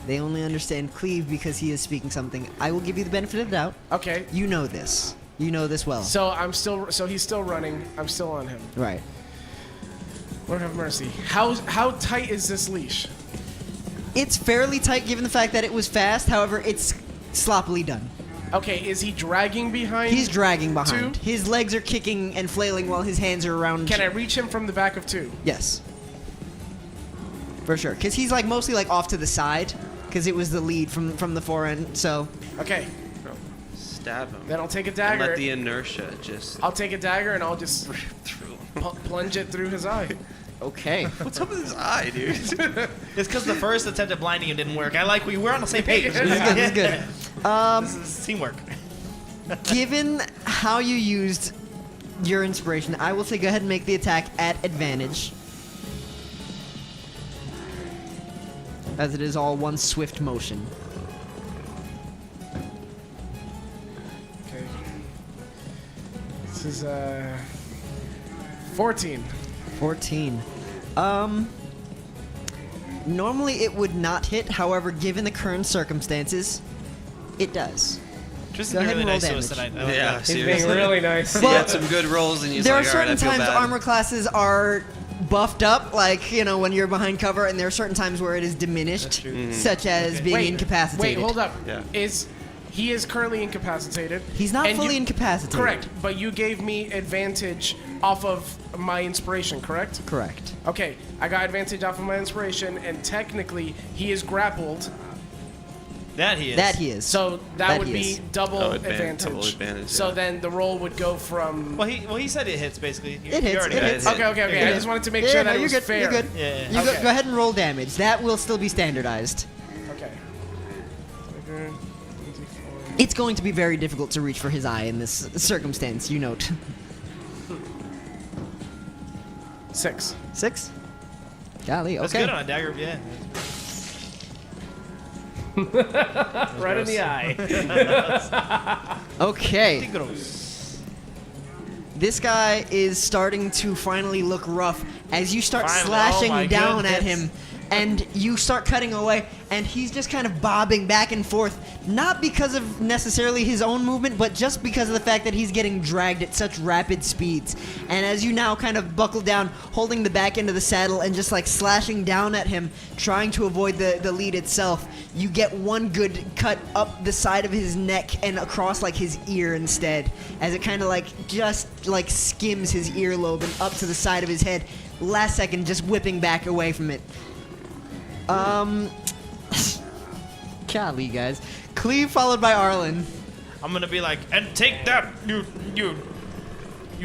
They only understand Cleave because he is speaking something. I will give you the benefit of the doubt. Okay. You know this. You know this well. So he's still running. I'm still on him. Right. Lord have mercy. How tight is this leash? It's fairly tight given the fact that it was fast. However, it's sloppily done. Okay, is he dragging behind? He's dragging behind. 2? His legs are kicking and flailing while his hands are around. Can I reach him from the back of 2? Yes. For sure. Because he's like mostly like off to the side. Because it was the lead from the forend. So Okay. stab him. Then I'll take a And dagger. let the inertia just I'll take a dagger and I'll just through. plunge it through his eye. Okay. What's up with his eye, dude? It's because the first attempt at blinding him didn't work. I like we're on the same page. This is good. This is teamwork. Given how you used your inspiration, I will say go ahead and make the attack at advantage. As it is all one swift motion. Okay. This is 14. 14. Normally it would not hit, however, given the current circumstances, it does. Tristan's Go been ahead really and nice roll to us damage. tonight. I like Yeah, that. He's being seriously. really nice. He had some good rolls, and he's There like, are all right, I certain feel times bad. armor classes are buffed up, like, you know, when you're behind cover, and there are certain times where it is diminished, such as being incapacitated. Wait, hold up. Yeah. He is currently incapacitated. He's not and fully you- incapacitated. Correct, but you gave me advantage off of my inspiration, correct? Correct. Okay, I got advantage off of my inspiration, and technically he is grappled, That he is. That he is. so that would he be is. double Oh, advantage. double advantage, So yeah. then the roll would go from. Well, he said it hits basically. It hits, already it got hits. Okay. I just wanted to make sure Yeah, that no, it was you're good. fair. You're good. Yeah. You Okay. go ahead and roll damage. That will still be standardized. Okay. It's going to be very difficult to reach for his eye in this circumstance, you note. 6. 6? Golly, That's okay. good on a dagger. Yeah. Right in the eye. Okay. This guy is starting to finally look rough as you start Finally. slashing Oh my down at goodness. him, and you start cutting away, and he's just kind of bobbing back and forth, not because of necessarily his own movement, but just because of the fact that he's getting dragged at such rapid speeds. And as you now kind of buckle down, holding the back end of the saddle and just like slashing down at him, trying to avoid the lead itself, you get one good cut up the side of his neck and across like his ear instead, as it kind of like just like skims his earlobe and up to the side of his head. Last second, just whipping back away from it. Golly, guys. Cleave followed by Arlyn. I'm gonna be like, and take that, you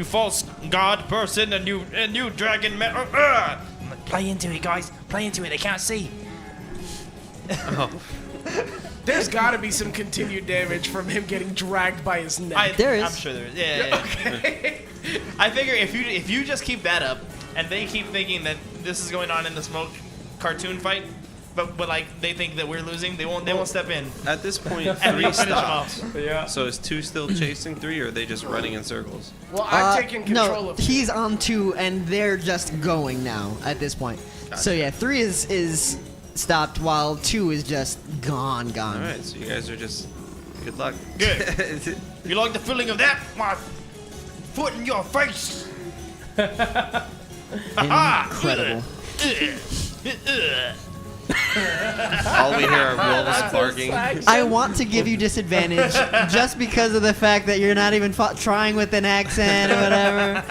false god person, and you dragon man. Play into it, guys. Play into it. They can't see. There's got to be some continued damage from him getting dragged by his neck. There is. I'm sure there is. Yeah. Okay. I figure if you just keep that up, and they keep thinking that this is going on in the smoke cartoon fight, but like they think that we're losing, they won't step in. At this point, And 3 finish them stopped. off. Yeah. So is 2 still chasing 3, or are they just running in circles? Well, I've taken control no, of he's on 2, and they're just going now at this point. So yeah, 3 is stopped, while 2 is just gone. All right, so you guys are just good luck. Good. You like the feeling of that? My foot in your face. Incredible. All we hear are wolves barking. I want to give you disadvantage just because of the fact that you're not even trying with an accent or whatever.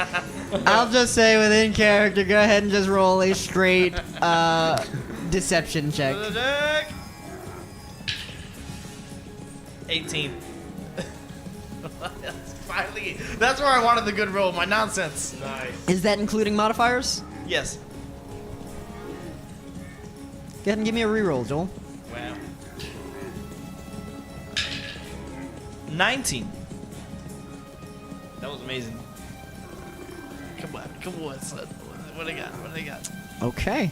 I'll just say within character, go ahead and just roll a straight deception check. 18. Finally, that's where I wanted the good roll. My nonsense. Nice. Is that including modifiers? Yes. Go ahead and give me a reroll, Joel. Wow. 19. That was amazing. Come on, son. What do I got? Okay.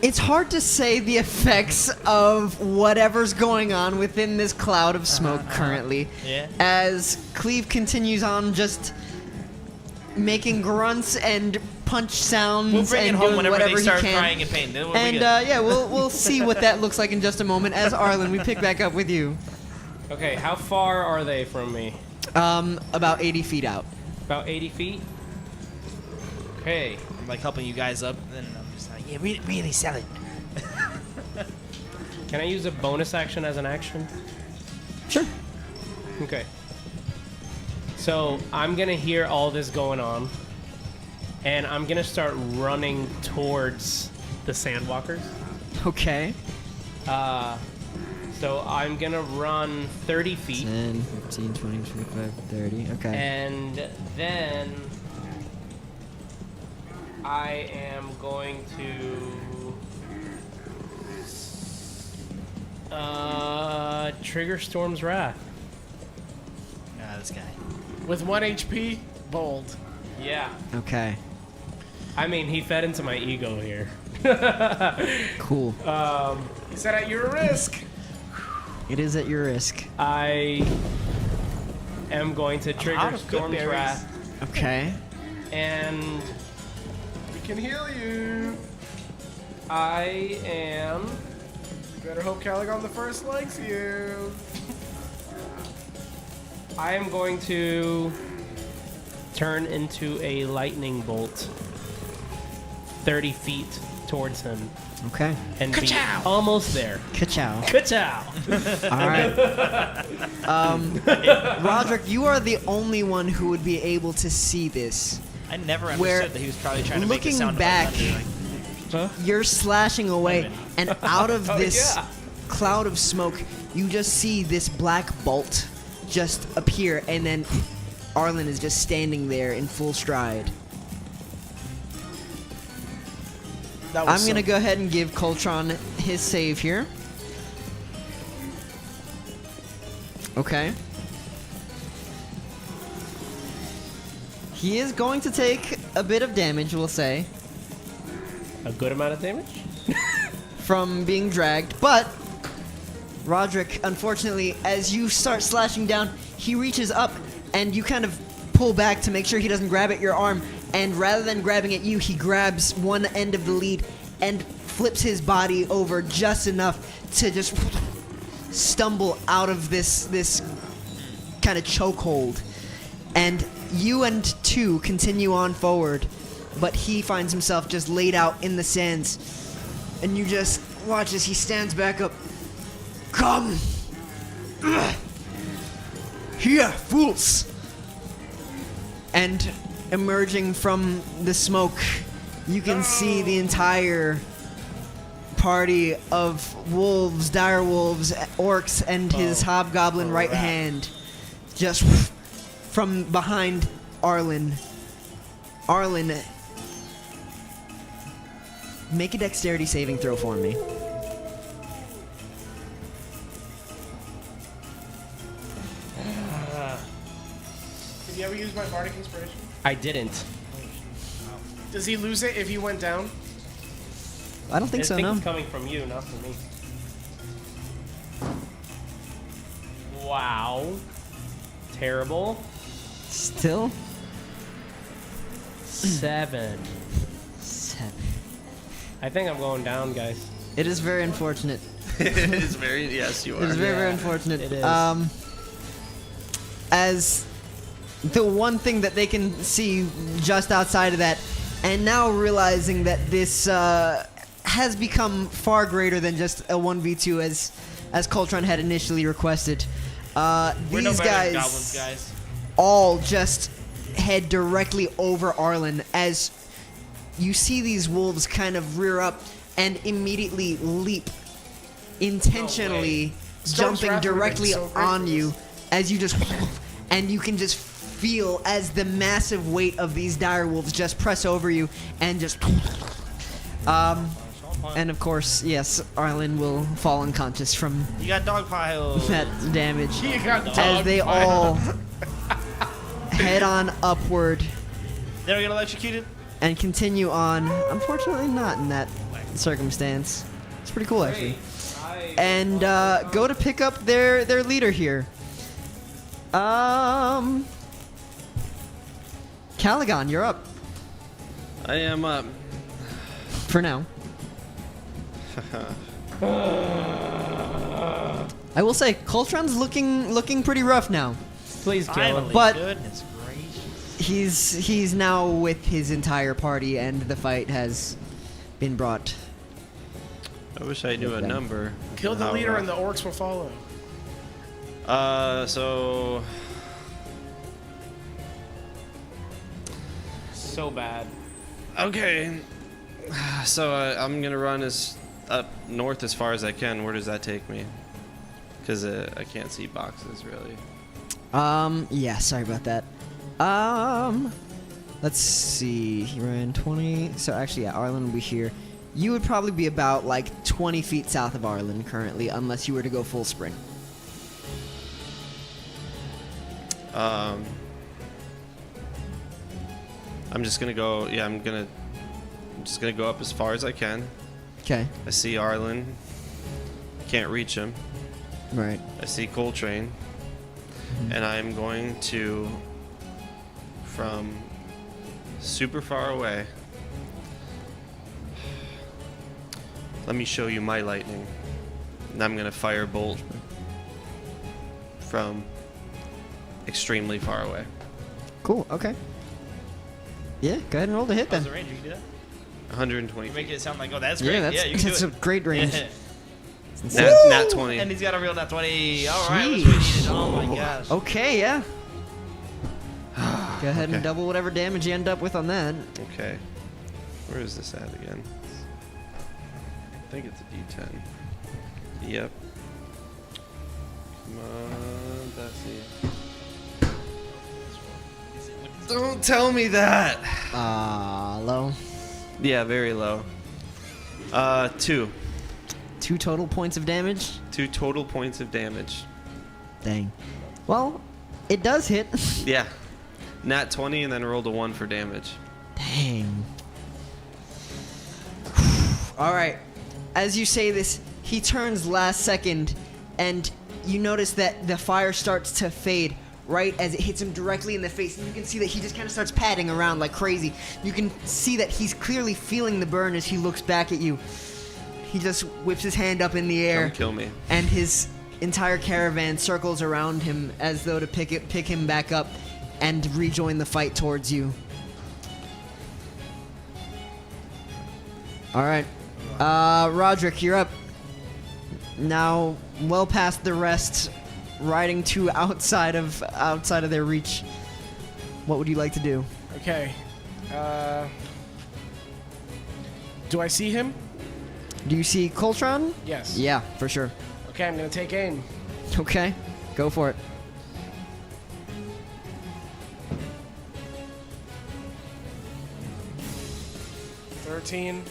It's hard to say the effects of whatever's going on within this cloud of smoke currently. Yeah. As Cleave continues on just making grunts and punch sounds We'll bring it and home doing whenever whatever they start he can. crying in pain. Then we'll be And good. yeah, we'll see what that looks like in just a moment. As Arlyn, we pick back up with you. Okay, how far are they from me? About 80 feet out. About 80 feet? Okay. I'm like helping you guys up, and then I'm just like, Yeah, really sell it. Can I use a bonus action as an action? Sure. Okay. So I'm gonna hear all this going on, and I'm gonna start running towards the Sandwalkers. Okay. So I'm gonna run 30 feet. 10, 15, 20, 25, 30. Okay. And then I am going to trigger Storm's Wrath. Ah, this guy. With 1 HP, bold. Yeah. Okay. I mean, he fed into my ego here. Cool. Is that at your risk? It is at your risk. I am going to out trigger of good Storm's berries. Wrath, Okay. and We can heal you. I am. You better hope Calagon the First likes you. I am going to turn into a lightning bolt 30 feet towards him Okay. and be almost there. Ka-chow. Ka-chow! All right. Rodrick, you are the only one who would be able to see this. I never Where, understood that he was probably trying to make the looking sound back, of like thunder. Like, you're slashing away, and out of this yeah. cloud of smoke, you just see this black bolt just appear, and then Arlyn is just standing there in full stride. That I'm gonna go ahead and give Coltron his save here. Okay. He is going to take a bit of damage, we'll say, A good amount of damage? from being dragged, but Rodrick, unfortunately, as you start slashing down, he reaches up and you kind of pull back to make sure he doesn't grab at your arm, and rather than grabbing at you, he grabs one end of the lead and flips his body over just enough to just stumble out of this kind of chokehold. And you and two continue on forward, but he finds himself just laid out in the sands, and you just watch as he stands back up. Come! Here, fools! And emerging from the smoke, you can see the entire party of wolves, dire wolves, orcs, and his hobgoblin right hand just from behind Arlyn. Arlyn, make a dexterity saving throw for me. Did you ever use my bardic inspiration? I didn't. Does he lose it if he went down? I don't think I so, think no. it's coming from you, not from me. Wow. Terrible. Still? 7. 7. I think I'm going down, guys. It is very unfortunate. It is very, yes, you It is are. very, very Yeah, unfortunate. it is. As the one thing that they can see just outside of that, and now realizing that this has become far greater than just a 1v2 as Coltron had initially requested. We're no These better than guys goblins, guys. all just head directly over Arlyn as you see these wolves kind of rear up and immediately leap, intentionally Storm's jumping Wrath would've been directly so great on for you this. as you just and you can just feel as the massive weight of these dire wolves just press over you and just and of course, yes, Arlyn will fall unconscious from You got dog piles. that damage He got as dog they pile. all head on upward They don't get electrocuted? and continue on. Unfortunately, not in that circumstance. It's pretty cool, actually. And go to pick up their leader here. Calagon, you're up I am up. for now. I will say, Coltron's looking pretty rough now. Please kill him. Finally, But- goodness gracious. He's now with his entire party, and the fight has been brought. I wish I knew a Okay. number. Kill the How leader rough. and the orcs will follow. So So bad. okay. So I'm gonna run as up north as far as I can. Where does that take me? Because I can't see boxes, really. Yeah, sorry about that. Let's see. He ran 20. So actually, yeah, Arlyn will be here. You would probably be about like 20 feet south of Arlyn currently, unless you were to go full sprint. I'm just gonna go. Yeah, I'm just gonna go up as far as I can. Okay. I see Arlyn. Can't reach him. Right. I see Coltrane, and I'm going to, from super far away. Let me show you my lightning. And I'm gonna fire bolt from extremely far away. Cool. Okay. Yeah, go ahead and roll the hit How's then. the range? You can do that? 120 You feet. make it sound like, oh, that's great. Yeah, that's, you can that's do a it. great range. Yeah. Nat 20. And he's got a real nat 20. All right, let's Jeez. read it. Oh my gosh. Okay, yeah. Go ahead and Okay. double whatever damage you end up with on that. Okay. Where is this at again? I think it's a D10. Yep. Come on, that's it. Don't tell me that. Low. Yeah, very low. 2. 2 total points of damage. 2 total points of damage. Dang. Well, it does hit. Yeah. Nat 20 and then rolled a 1 for damage. Dang. All right. As you say this, he turns last second, and you notice that the fire starts to fade right as it hits him directly in the face. And you can see that he just kind of starts padding around like crazy. You can see that he's clearly feeling the burn as he looks back at you. He just whips his hand up in the air. Come kill me. And his entire caravan circles around him as though to pick him back up and rejoin the fight towards you. All right. Rodrick, you're up. Now, well past the rest, riding to outside of their reach. What would you like to do? Okay. Do I see him? Do you see Coltron? Yes. Yeah, for sure. Okay, I'm gonna take aim. Okay, go for it. $13.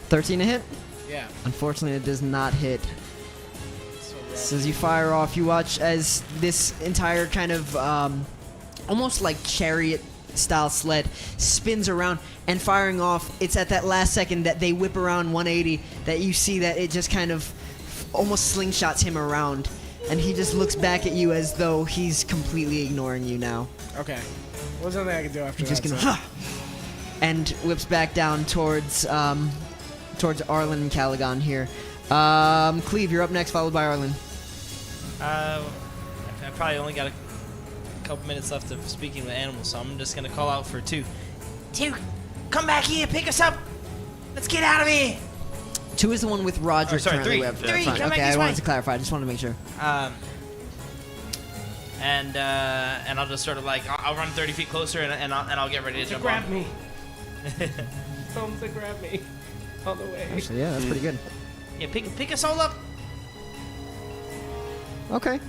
13 to hit? Yeah. Unfortunately, it does not hit. So rough. So as you fire off, you watch as this entire kind of almost like chariot-style sled spins around and firing off. It's at that last second that they whip around 180 that you see that it just kind of almost slingshots him around. And he just looks back at you as though he's completely ignoring you now. Okay. What's something I can do after Just that? gonna so- and whips back down towards Arlyn and Calagon here. Cleave, you're up next, followed by Arlyn. I probably only got a couple minutes left of speaking with animals, so I'm just gonna call out for 2. 2, come back here, pick us up. Let's get out of here. 2 is the one with Rodrick. Oh, sorry, currently 3. we have- 3, fine. come back Okay, this I wanted way. to clarify. I just wanted to make sure. And I'll just sort of like I'll run 30 feet closer and I'll get ready to jump grab on. me. Tell him to grab me on the way. Actually, yeah, that's pretty good. Yeah, pick us all up. Okay.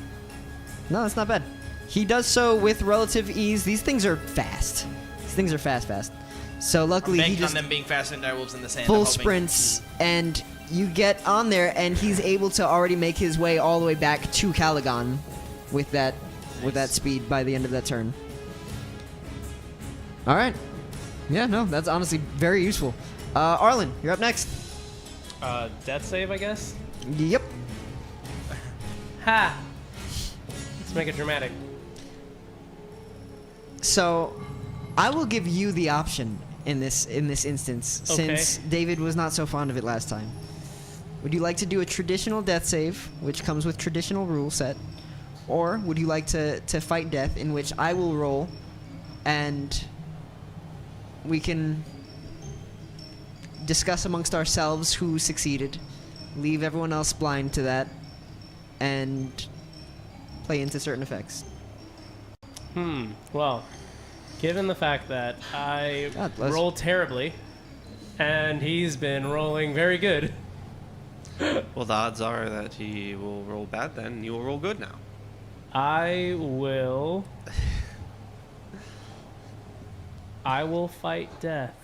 No, that's not bad. He does so with relative ease. These things are fast. These things are fast. So I'm luckily he banking just on them being faster than direwolves in the sand. full I'm hoping. sprints, and you get on there, and he's able to already make his way all the way back to Calagon with that speed by the end of that turn. All right. Yeah, no, that's honestly very useful. Arlyn, you're up next. Death save, I guess. Yep. Ha! Let's make it dramatic. So, I will give you the option in this instance, Okay. since David was not so fond of it last time. Would you like to do a traditional death save, which comes with traditional rule set, or would you like to fight death, in which I will roll, and we can discuss amongst ourselves who succeeded, leave everyone else blind to that, and play into certain effects. Well, given the fact that I God bless. rolled terribly, and he's been rolling very good, Well, the odds are that he will roll bad then, and you will roll good now. I will fight death.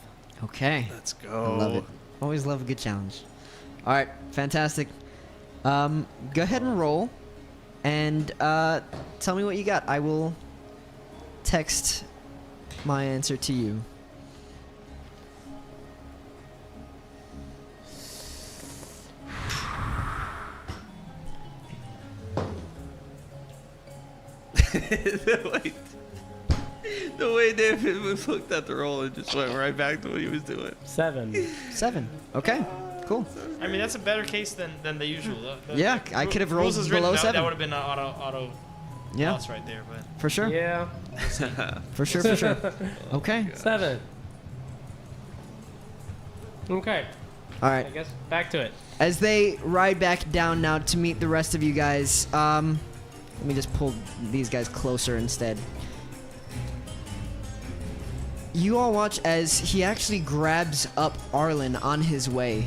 Okay. Let's go. I love it. Always love a good challenge. All right, fantastic. Go ahead and roll, and tell me what you got. I will text my answer to you. The way David was looked at the roll and just went right back to what he was doing. 7. 7. Okay, cool. I mean, that's a better case than the usual. Yeah, I could have rolled rules is written below out, 7. That would have been an auto Yeah, loss right there. But for sure. Yeah. For sure, for sure. Okay. 7. Okay. All I right. guess back to it. As they ride back down now to meet the rest of you guys, let me just pull these guys closer instead. You all watch as he actually grabs up Arlyn on his way,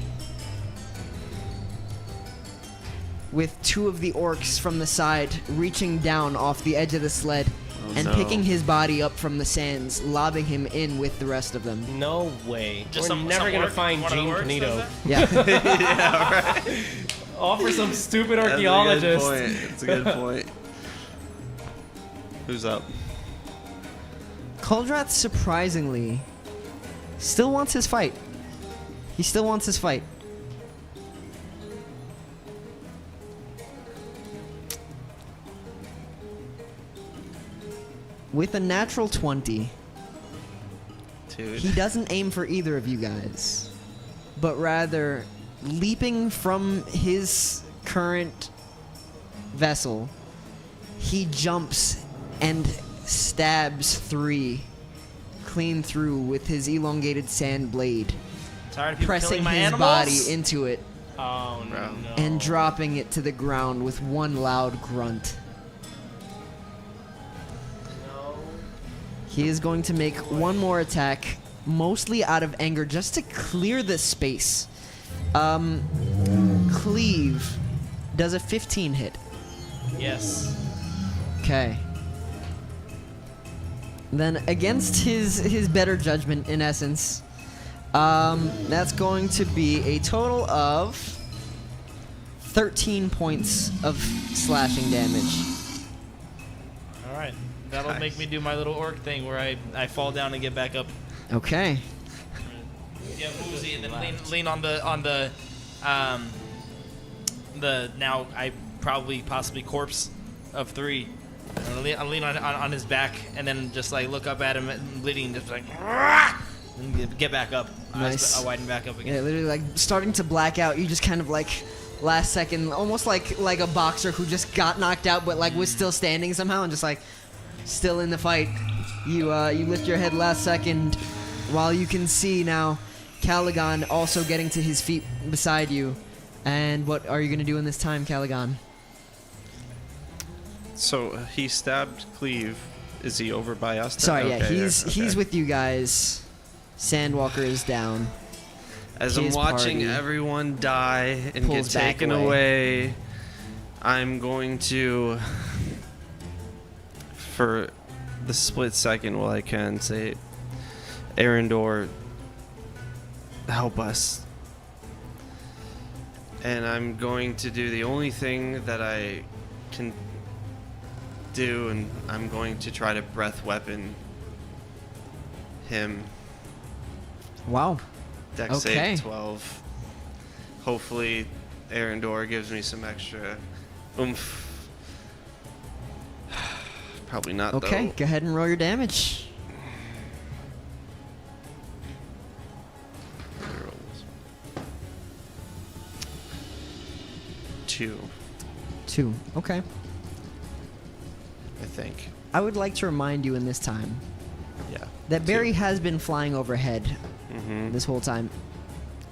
with 2 of the orcs from the side reaching down off the edge of the sled and no. picking his body up from the sands, lobbing him in with the rest of them. No way. Just We're never some gonna orc- find one of the Gene orcs Canito. does that? Yeah. Yeah, right. Offer some stupid That's archaeologist. a good point. That's a good point. Who's up? Kuldrath, surprisingly, still wants his fight. He still wants his fight. With a natural 20, Dude. he doesn't aim for either of you guys, but rather leaping from his current vessel, he jumps and stabs 3 clean through with his elongated sand blade, Tired of people pressing killing my his animals? body into it Oh Bro. no. and dropping it to the ground with one loud grunt. He is going to make one more attack, mostly out of anger, just to clear the space. Cleave does a 15 hit. Yes. Okay. Then against his better judgment, in essence, that's going to be a total of 13 points of slashing damage. All right. That'll make me do my little orc thing where I fall down and get back up. Okay. Yeah, woozy, and then lean on the now I probably possibly corpse of 3. I lean on his back and then just like look up at him and bleeding, just like and get back up. Nice. I widen back up again. Yeah, literally like starting to black out. You just kind of like last second, almost like a boxer who just got knocked out but like was still standing somehow and just like still in the fight. You lift your head last second, while you can see now Calagon also getting to his feet beside you. And what are you gonna do in this time, Calagon? So he stabbed Cleave. Is he over by us? then? Sorry, yeah, Okay, he's okay. with you guys. Sandwalker is down. As I'm his watching party everyone die and get pulls back taken away. away, I'm going to, for the split second while I can, say, Arryn, help us. And I'm going to do the only thing that I can do, and I'm going to try to breath weapon him. Wow. Dex Okay. save 12. Hopefully, Arryn gives me some extra oomph. Probably not, Okay, though. go ahead and roll your damage. Two, 2. Okay. I think. I would like to remind you in this time Yeah. that Barry 2. has been flying overhead Mm-hmm. this whole time.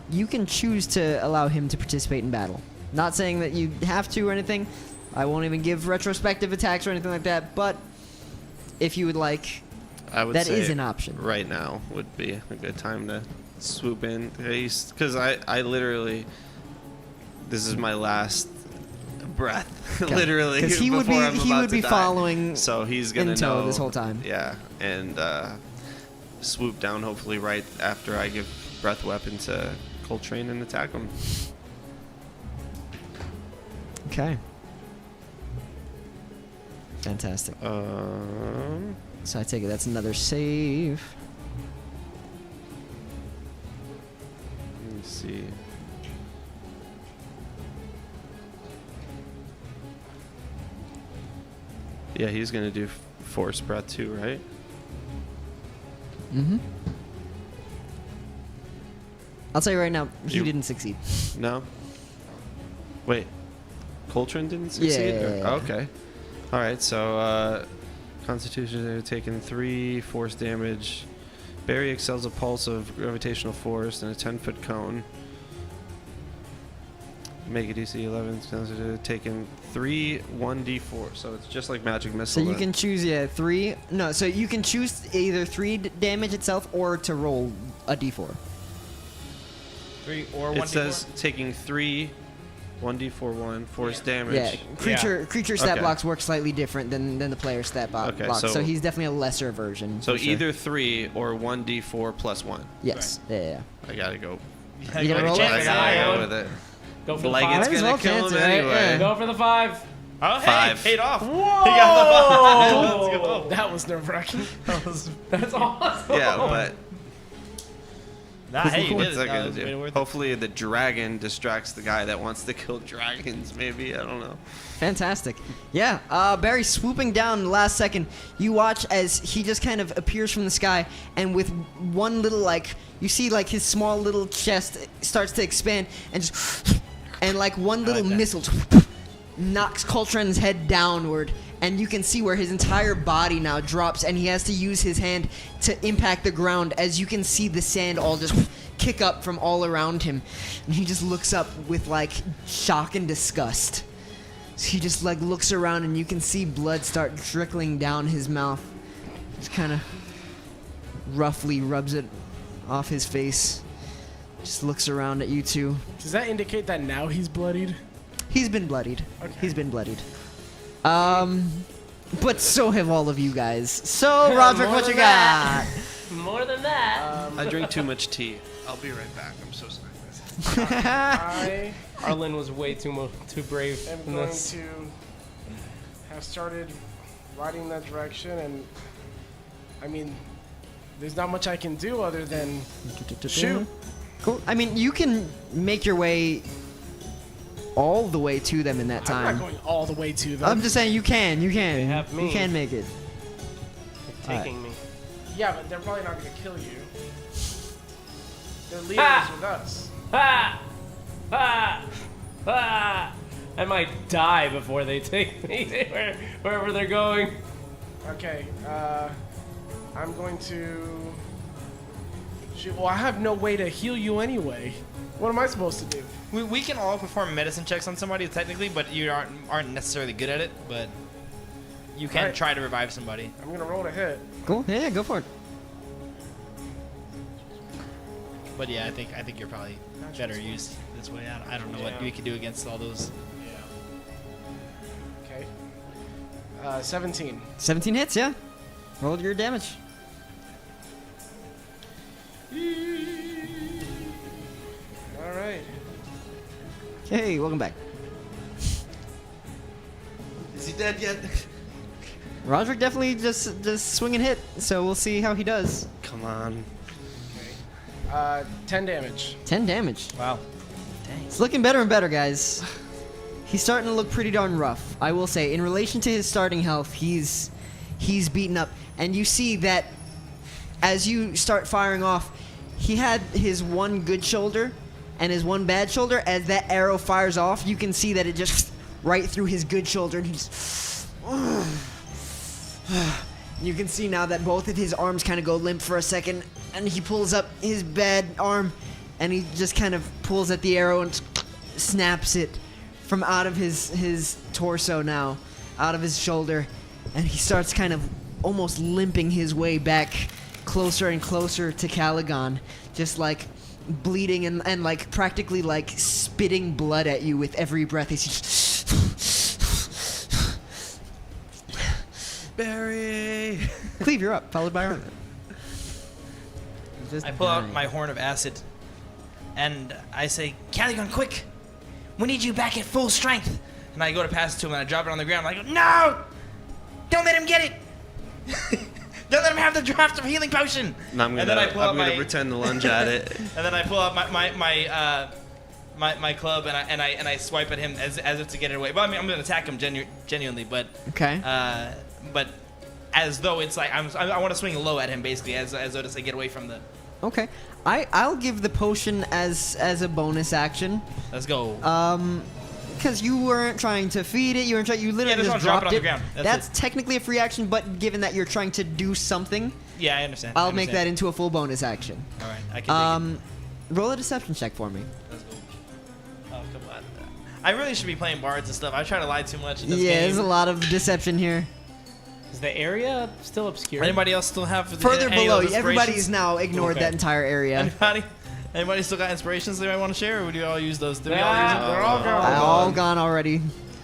You can choose to allow him to participate in battle. Not saying that you have to or anything. I won't even give retrospective attacks or anything like that, but if you would like, I would that say is an option. right now would be a good time to swoop in. Because I literally this is my last breath, Okay. literally. 'Cause he would before be- I'm he about would to be die. following So he's gonna in tow know this whole time. Yeah, and swoop down hopefully right after I give breath weapon to Coltrane and attack him. Okay. Fantastic. So I take it that's another save. Let me see. Yeah, he's gonna do force breath too, right? Mm-hmm. I'll tell you right now, he You- didn't succeed. No. Wait, Coltrane didn't succeed. Yeah. Okay. All right. So Constitution, they're taking 3 force damage. Barry excels a pulse of gravitational force and a 10-foot cone. Make it DC 11. Constitution taking 3 1d4. So it's just like magic So missile. you then. can choose, three. No, so you can choose either 3 damage itself or to roll a d4. 3 or 1d4. It says taking 3 1d4 force damage. Yeah, creature stat Okay. blocks work slightly different than the player stat Okay, blocks. So so- he's definitely a lesser version. So for sure. either 3 or 1d4 plus 1. Yes. Yeah. I gotta go. You gonna roll it? I gotta go with it. Go for the Like five. it's Might as gonna well kill chance him it, right? anyway. Yeah. Go for the 5. Oh, hey, 5. paid off. Whoa! He got the 5. Let's go. That was nerve-wracking. That's awesome. Yeah, but Nah, hey, you did what's it. that That gonna was way do? worth it. Hopefully the dragon distracts the guy that wants to kill dragons. Maybe, I don't know. Fantastic. Yeah, Barry swooping down the last second. You watch as he just kind of appears from the sky, and with one little, like, you see, like, his small little chest starts to expand, and just, and, like, one little like that. missile knocks Coltrane's head downward, and you can see where his entire body now drops, and he has to use his hand to impact the ground, as you can see the sand all just kick up from all around him. And he just looks up with, like, shock and disgust. So he just like looks around and you can see blood start trickling down his mouth. Just kind of roughly rubs it off his face. Just looks around at you two. Does that indicate that now he's bloodied? He's been bloodied. Okay. He's been bloodied. But so have all of you guys. So Rodrick, More what you than got? More than that. I drink too much tea. I'll be right back. I'm so sorry. I Arlyn was way too brave am in going this. to have started riding that direction, and I mean, there's not much I can do other than shoot. Cool. I mean, you can make your way all the way to them in that I'm time. not going all the way to them. I'm just saying you can. You can. They have me. You can make it. They're taking me. Yeah, but they're probably not going to kill you. They're leaders Ah! with us. Ah! Ah! Ah! I might die before they take me wherever they're going. Okay, I'm going to shoot. Well, I have no way to heal you anyway. What am I supposed to do? We can all perform medicine checks on somebody technically, but you aren't necessarily good at it. But you can Alright. try to revive somebody. I'm gonna roll to hit. Cool. Yeah, go for it. But yeah, I think you're probably better used this way. I don't know what Yeah. we could do against all those. Okay. 17. 17 hits, yeah. Roll your damage. All right. Hey, welcome back. Is he dead yet? Rodrick definitely just swing and hit, so we'll see how he does. Come on. 10 damage. 10 damage. Wow. It's looking better and better, guys. He's starting to look pretty darn rough, I will say. In relation to his starting health, he's beaten up. And you see that as you start firing off, he had his one good shoulder and his one bad shoulder. As that arrow fires off, you can see that it just right through his good shoulder, and he's... You can see now that both of his arms kind of go limp for a second, and he pulls up his bad arm, and he just kind of pulls at the arrow and snaps it from out of his torso now, out of his shoulder, and he starts kind of almost limping his way back closer and closer to Calagon, just like bleeding and like practically like spitting blood at you with every breath. He's just Barry. Cleave, you're up, followed by Arlyn. I pull out my horn of acid, and I say, Calagon, quick! We need you back at full strength. And I go to pass it to him, and I drop it on the ground. I go, no! Don't let him get it! Don't let him have the draft of healing potion! And I'm gonna pretend to lunge at it. And then I pull out my club, and I swipe at him as if to get it away. But I mean, I'm gonna attack him genuinely, but Okay. but as though it's like I want to swing low at him, basically, as though to say get away from the. Okay. I'll give the potion as a bonus action. Let's go. Because you weren't trying to feed it, you literally just just wanna drop dropped it on the ground. That's technically a free action, but given that you're trying to do something, Yeah, I understand. I'll make that into a full bonus action. All right, I can. Dig Roll a deception check for me. it. Let's go. Oh, come on. I really should be playing bards and stuff. I try to lie too much in this Yeah, game. there's a lot of deception here. Is the area still obscure? Anybody else still have Further any below, of those everybody's inspirations? now ignored Okay. that entire area. Anybody still got inspirations they might want to share, or would you all use those? Did we all Nah, use them? they're all gone. All gone already.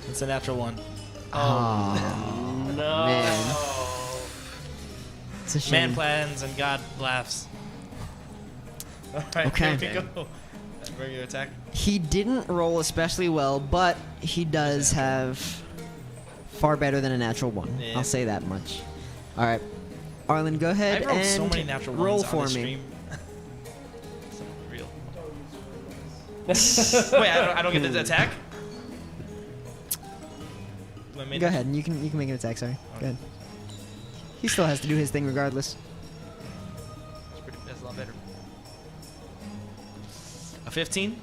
It's a natural one. Oh, No. man. It's a shame. Man plans and God laughs. All right, Okay. here we go. Regular attack. He didn't roll especially well, but he does have far better than a natural one. Yeah. I'll say that much. All right, Arlyn, go ahead I rolled and so many natural ones roll on for this me. stream. So real. Wait, I don't get the attack. Do I make Go it? ahead, and you can make an attack. Sorry, go ahead. He still has to do his thing regardless. That's a lot better. A 15.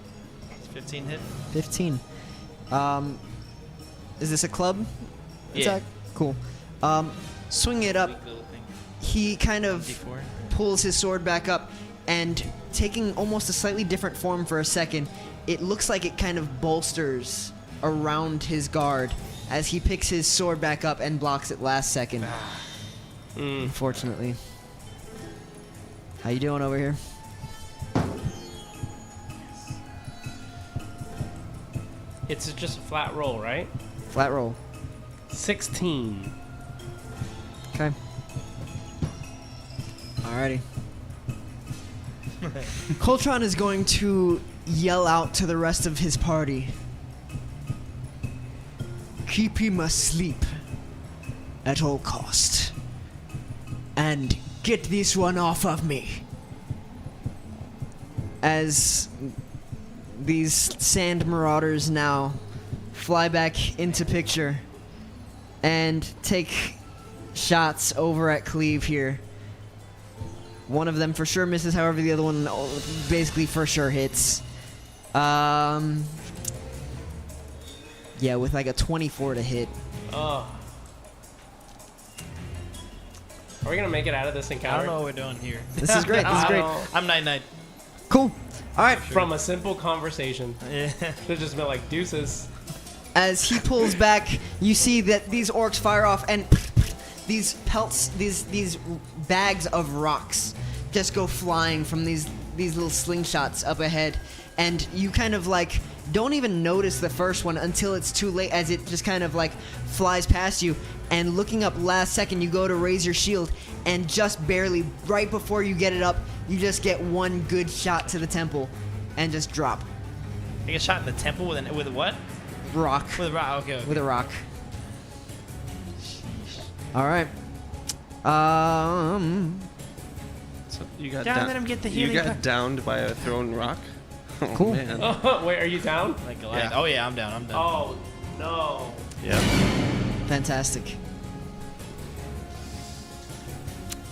15 hit. 15. Is this a club Yeah. attack? Cool. Swing it up. Weak little thing. He kind of D4. pulls his sword back up, and taking almost a slightly different form for a second, it looks like it kind of bolsters around his guard as he picks his sword back up and blocks it last second. Unfortunately. How you doing over here? It's just a flat roll, right? Flat roll. 16. Okay. Alrighty. Coltron is going to yell out to the rest of his party. Keep him asleep at all cost. And get this one off of me. As these sand marauders now fly back into picture and take shots over at Cleave here. One of them for sure misses, however the other one basically for sure hits. Yeah, with like a 24 to hit. Oh. Are we gonna make it out of this I encounter? don't know what we're doing here. This is great. This is I great. don't- I'm 9-9. Cool. All right. From a simple conversation. Yeah. They've just been like deuces. As he pulls back, you see that these orcs fire off, and these pelts, these bags of rocks, just go flying from these little slingshots up ahead, and you kind of like don't even notice the first one until it's too late, as it just kind of like flies past you. And looking up last second, you go to raise your shield, and just barely, right before you get it up, you just get one good shot to the temple, and just drop. I get shot in the temple with a what? Rock. With a rock. Okay. With a rock. All right. So you got Don't let him get the You healing got downed by a thrown rock. Oh, Cool. Man. Oh, wait, are you down? Like Goliath. Yeah. Oh yeah, I'm down. I'm down. Oh, no. Yeah. Fantastic.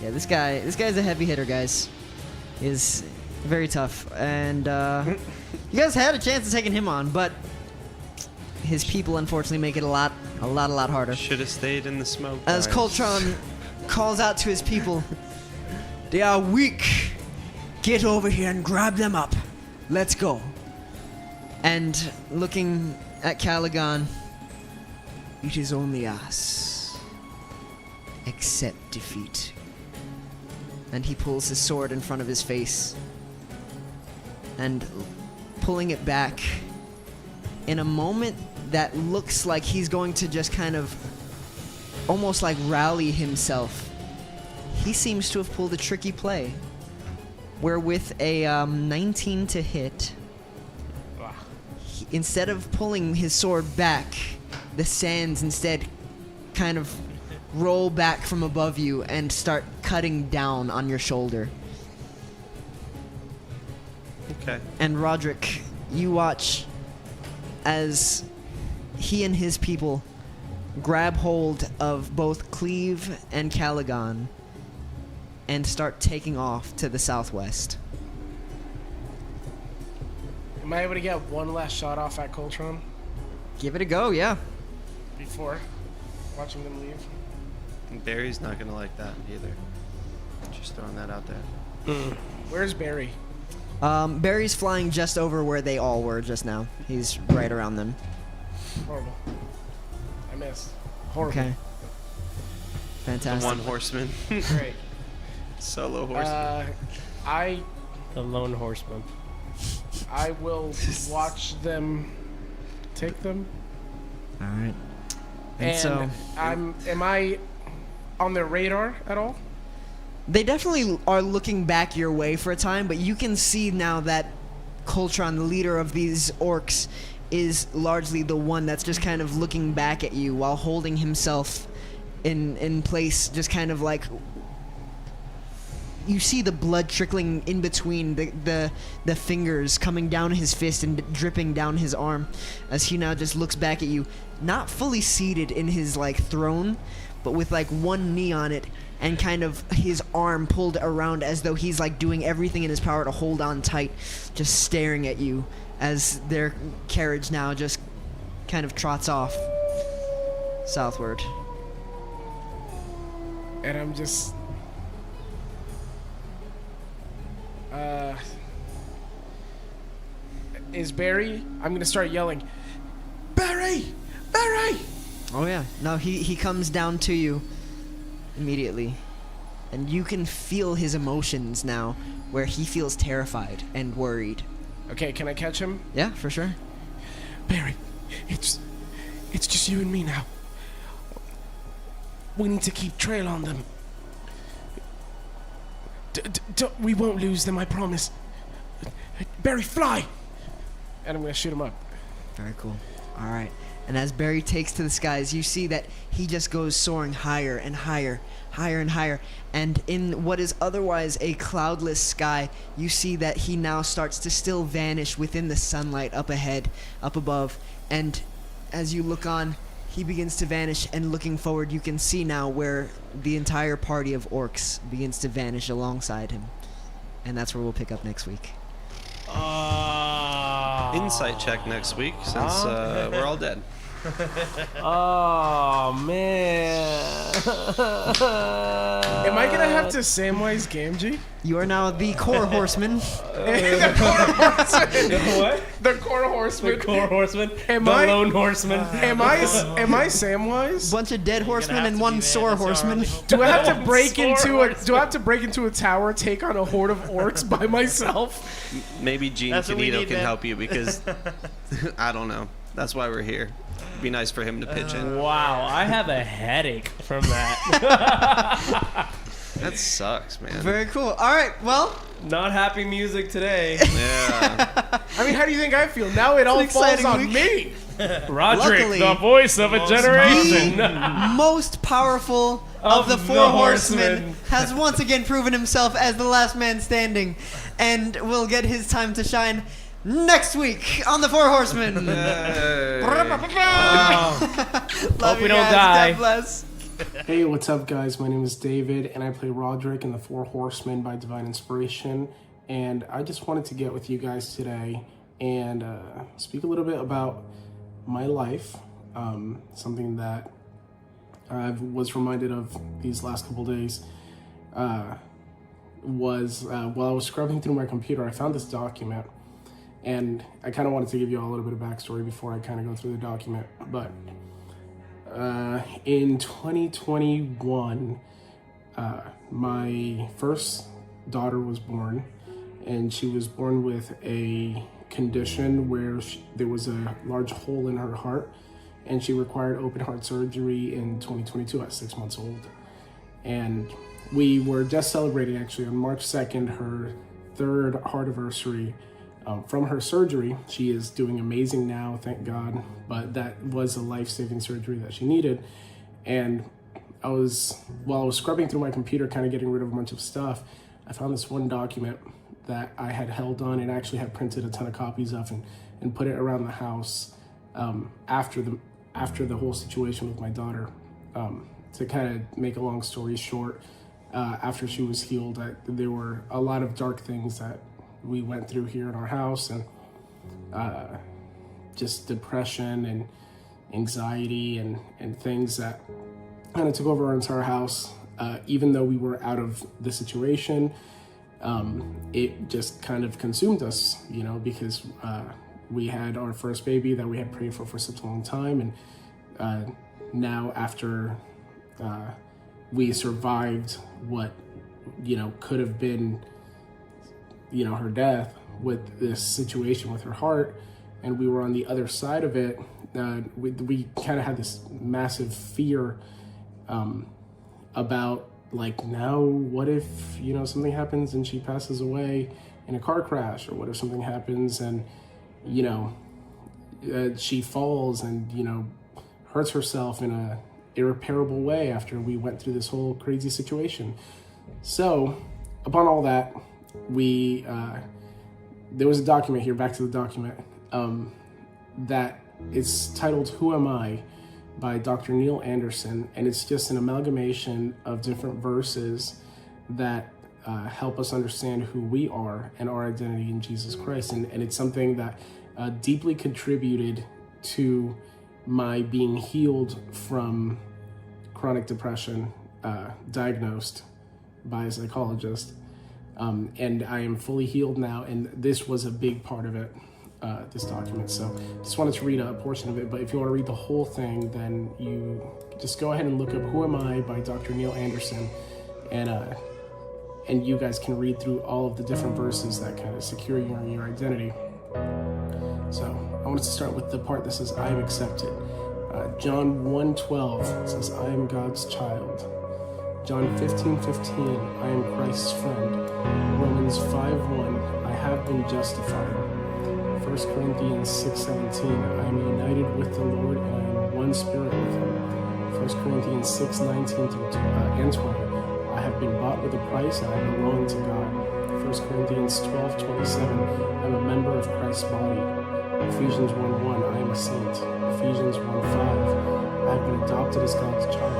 Yeah, this guy's a heavy hitter, guys. Is very tough, and you guys had a chance of taking him on, but his people unfortunately make it a lot harder. Should have stayed in the smoke. As guys. Coltron calls out to his people, they are weak. Get over here and grab them up. Let's go. And looking at Calagon, it is only us. Accept defeat. And he pulls his sword in front of his face. and pulling it back in a moment that looks like he's going to just kind of almost like rally himself. He seems to have pulled a tricky play, where with a 19 to hit, instead of pulling his sword back, the sands instead kind of roll back from above you and start cutting down on your shoulder. Okay. And Rodrick, you watch as he and his people grab hold of both Cleave and Calagon and start taking off to the southwest. Am I able to get one last shot off at Coltron Give it a go, yeah. before watching them leave? Barry's not gonna like that either. Just throwing that out there. Where's Barry? Barry's flying just over where they all were just now. He's right around them. Horrible. I missed. Horrible. Okay. The Fantastic. one horseman. Great. Solo horseman. The lone horseman. I will watch them take them. All right. And so am I on their radar at all? they definitely are looking back your way for a time, but you can see now that Coltron, the leader of these orcs, is largely the one that's just kind of looking back at you while holding himself in place, just kind of like... You see the blood trickling in between the fingers coming down his fist and dripping down his arm as he now just looks back at you, not fully seated in his like throne, but with like one knee on it and kind of his arm pulled around as though he's like doing everything in his power to hold on tight, just staring at you as their carriage now just kind of trots off southward. And I'm just... is Barry? I'm gonna start yelling, Barry! Barry! Oh yeah. No, he comes down to you immediately. And you can feel his emotions now, where he feels terrified and worried. Okay, can I catch him? Yeah, for sure. Barry, it's just you and me now. We need to keep trail on them. We won't lose them, I promise. Barry, fly! And I'm gonna shoot him up. Very cool. All right. And as Barry takes to the skies, you see that he just goes soaring higher and higher, higher and higher. And in what is otherwise a cloudless sky, you see that he now starts to still vanish within the sunlight up ahead, up above. And as you look on, he begins to vanish, and looking forward, you can see now where the entire party of orcs begins to vanish alongside him. And that's where we'll pick up next week. Insight check next week, since we're all dead. Oh man! Am I gonna have to Samwise Gamgee? You are now the core horseman. The core horseman. What? The core horseman. The core horseman. Am the I- lone horseman. Am I Samwise? Bunch of dead horsemen and one sore horseman. Do I have to break Sword into a horseman. Do I have to break into a tower, take on a horde of orcs by myself? Maybe Gene That's what we Canito need, can man. help you because I don't know. That's why we're here. It'd be nice for him to pitch in. Wow, I have a headache from that. That sucks, man. Very cool. All right, well, Not happy music today. Yeah. I mean, how do you think I feel? Now it all an falls exciting on week. me. Rodrick, Luckily, the voice of a generation. most powerful of the four the horsemen, horsemen. has once again proven himself as the last man standing, and will get his time to shine next week on the Four Horsemen. Love Hope you we don't guys. die. God bless. Hey, what's up, guys? My name is David, and I play Rodrick in the Four Horsemen by Divine Inspiration. And I just wanted to get with you guys today and speak a little bit about my life. Something that I was reminded of these last couple days was while I was scrubbing through my computer, I found this document. And I kind of wanted to give you all a little bit of backstory before I kind of go through the document. But in 2021, my first daughter was born. and she was born with a condition where there was a large hole in her heart, and she required open heart surgery in 2022 at 6 months old. And we were just celebrating, actually, on March 2nd, her 3rd heart anniversary from her surgery. She is doing amazing now, thank God, but that was a life-saving surgery that she needed. And while I was scrubbing through my computer, kind of getting rid of a bunch of stuff, I found this one document that I had held on and actually had printed a ton of copies of and put it around the house after the whole situation with my daughter. To kind of make a long story short, after she was healed, there were a lot of dark things that we went through here in our house, and just depression and anxiety and things that kind of took over our entire house. Even though we were out of the situation, it just kind of consumed us, because we had our first baby that we had prayed for such a long time, and now after we survived what could have been her death with this situation with her heart, and we were on the other side of it, we kind of had this massive fear about, like, now what if something happens and she passes away in a car crash, or what if something happens and she falls and hurts herself in a irreparable way after we went through this whole crazy situation. So upon all that, there was a document here, back to the document, that is titled Who Am I by Dr. Neil Anderson, and it's just an amalgamation of different verses that help us understand who we are and our identity in Jesus Christ, and it's something that deeply contributed to my being healed from chronic depression, diagnosed by a psychologist, and I am fully healed now, and this was a big part of it, this document. So just wanted to read a portion of it, but if you want to read the whole thing, then you just go ahead and look up Who Am I by Dr. Neil Anderson, and you guys can read through all of the different verses that kind of secure your identity. So I wanted to start with the part that says, I am accepted. John 1:12 says, I am God's child. John 15:15, I am Christ's friend. Romans 5:1, I have been justified. 1 Corinthians 6:17, I am united with the Lord and I am one spirit with him. 1 Corinthians 6:19 and 20, I have been bought with a price and I belong to God. 1 Corinthians 12:27, I am a member of Christ's body. Ephesians 1:1, I am a saint. Ephesians 1:5, I have been adopted as God's child.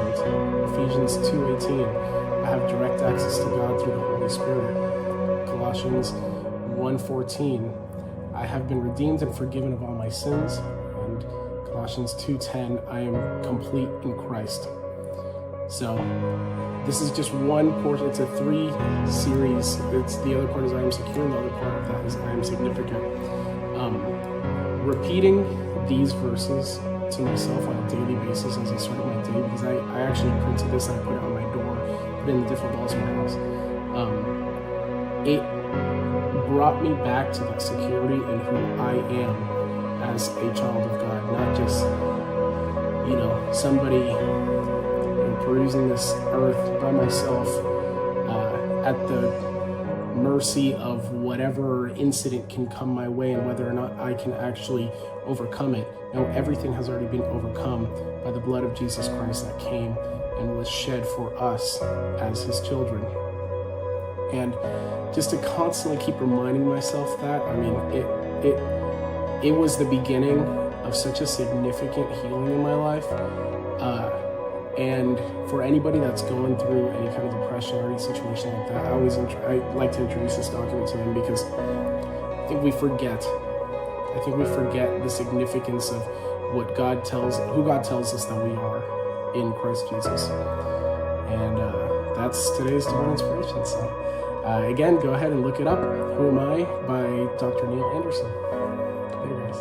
Ephesians 2:18, I have direct access to God through the Holy Spirit. Colossians 1:14, I have been redeemed and forgiven of all my sins. And Colossians 2:10, I am complete in Christ. So this is just one portion. It's a 3-series. The other part is I am secure, and the other part of that is I am significant. Repeating these verses to myself on a daily basis as I started my day, because I actually printed this and I put it on my door, put it in the different walls of my house. It brought me back to that security in who I am as a child of God, not just, somebody perusing this earth by myself at the mercy of whatever incident can come my way and whether or not I can actually overcome it. No, everything has already been overcome by the blood of Jesus Christ that came and was shed for us as his children. And just to constantly keep reminding myself that, it was the beginning of such a significant healing in my life. And for anybody that's going through any kind of depression or any situation like that, I like to introduce this document to them, because I think we forget the significance of who God tells us that we are in Christ Jesus. And that's today's Divine Inspiration. So again, go ahead and look it up. Who Am I by Dr. Neil Anderson. Later, guys.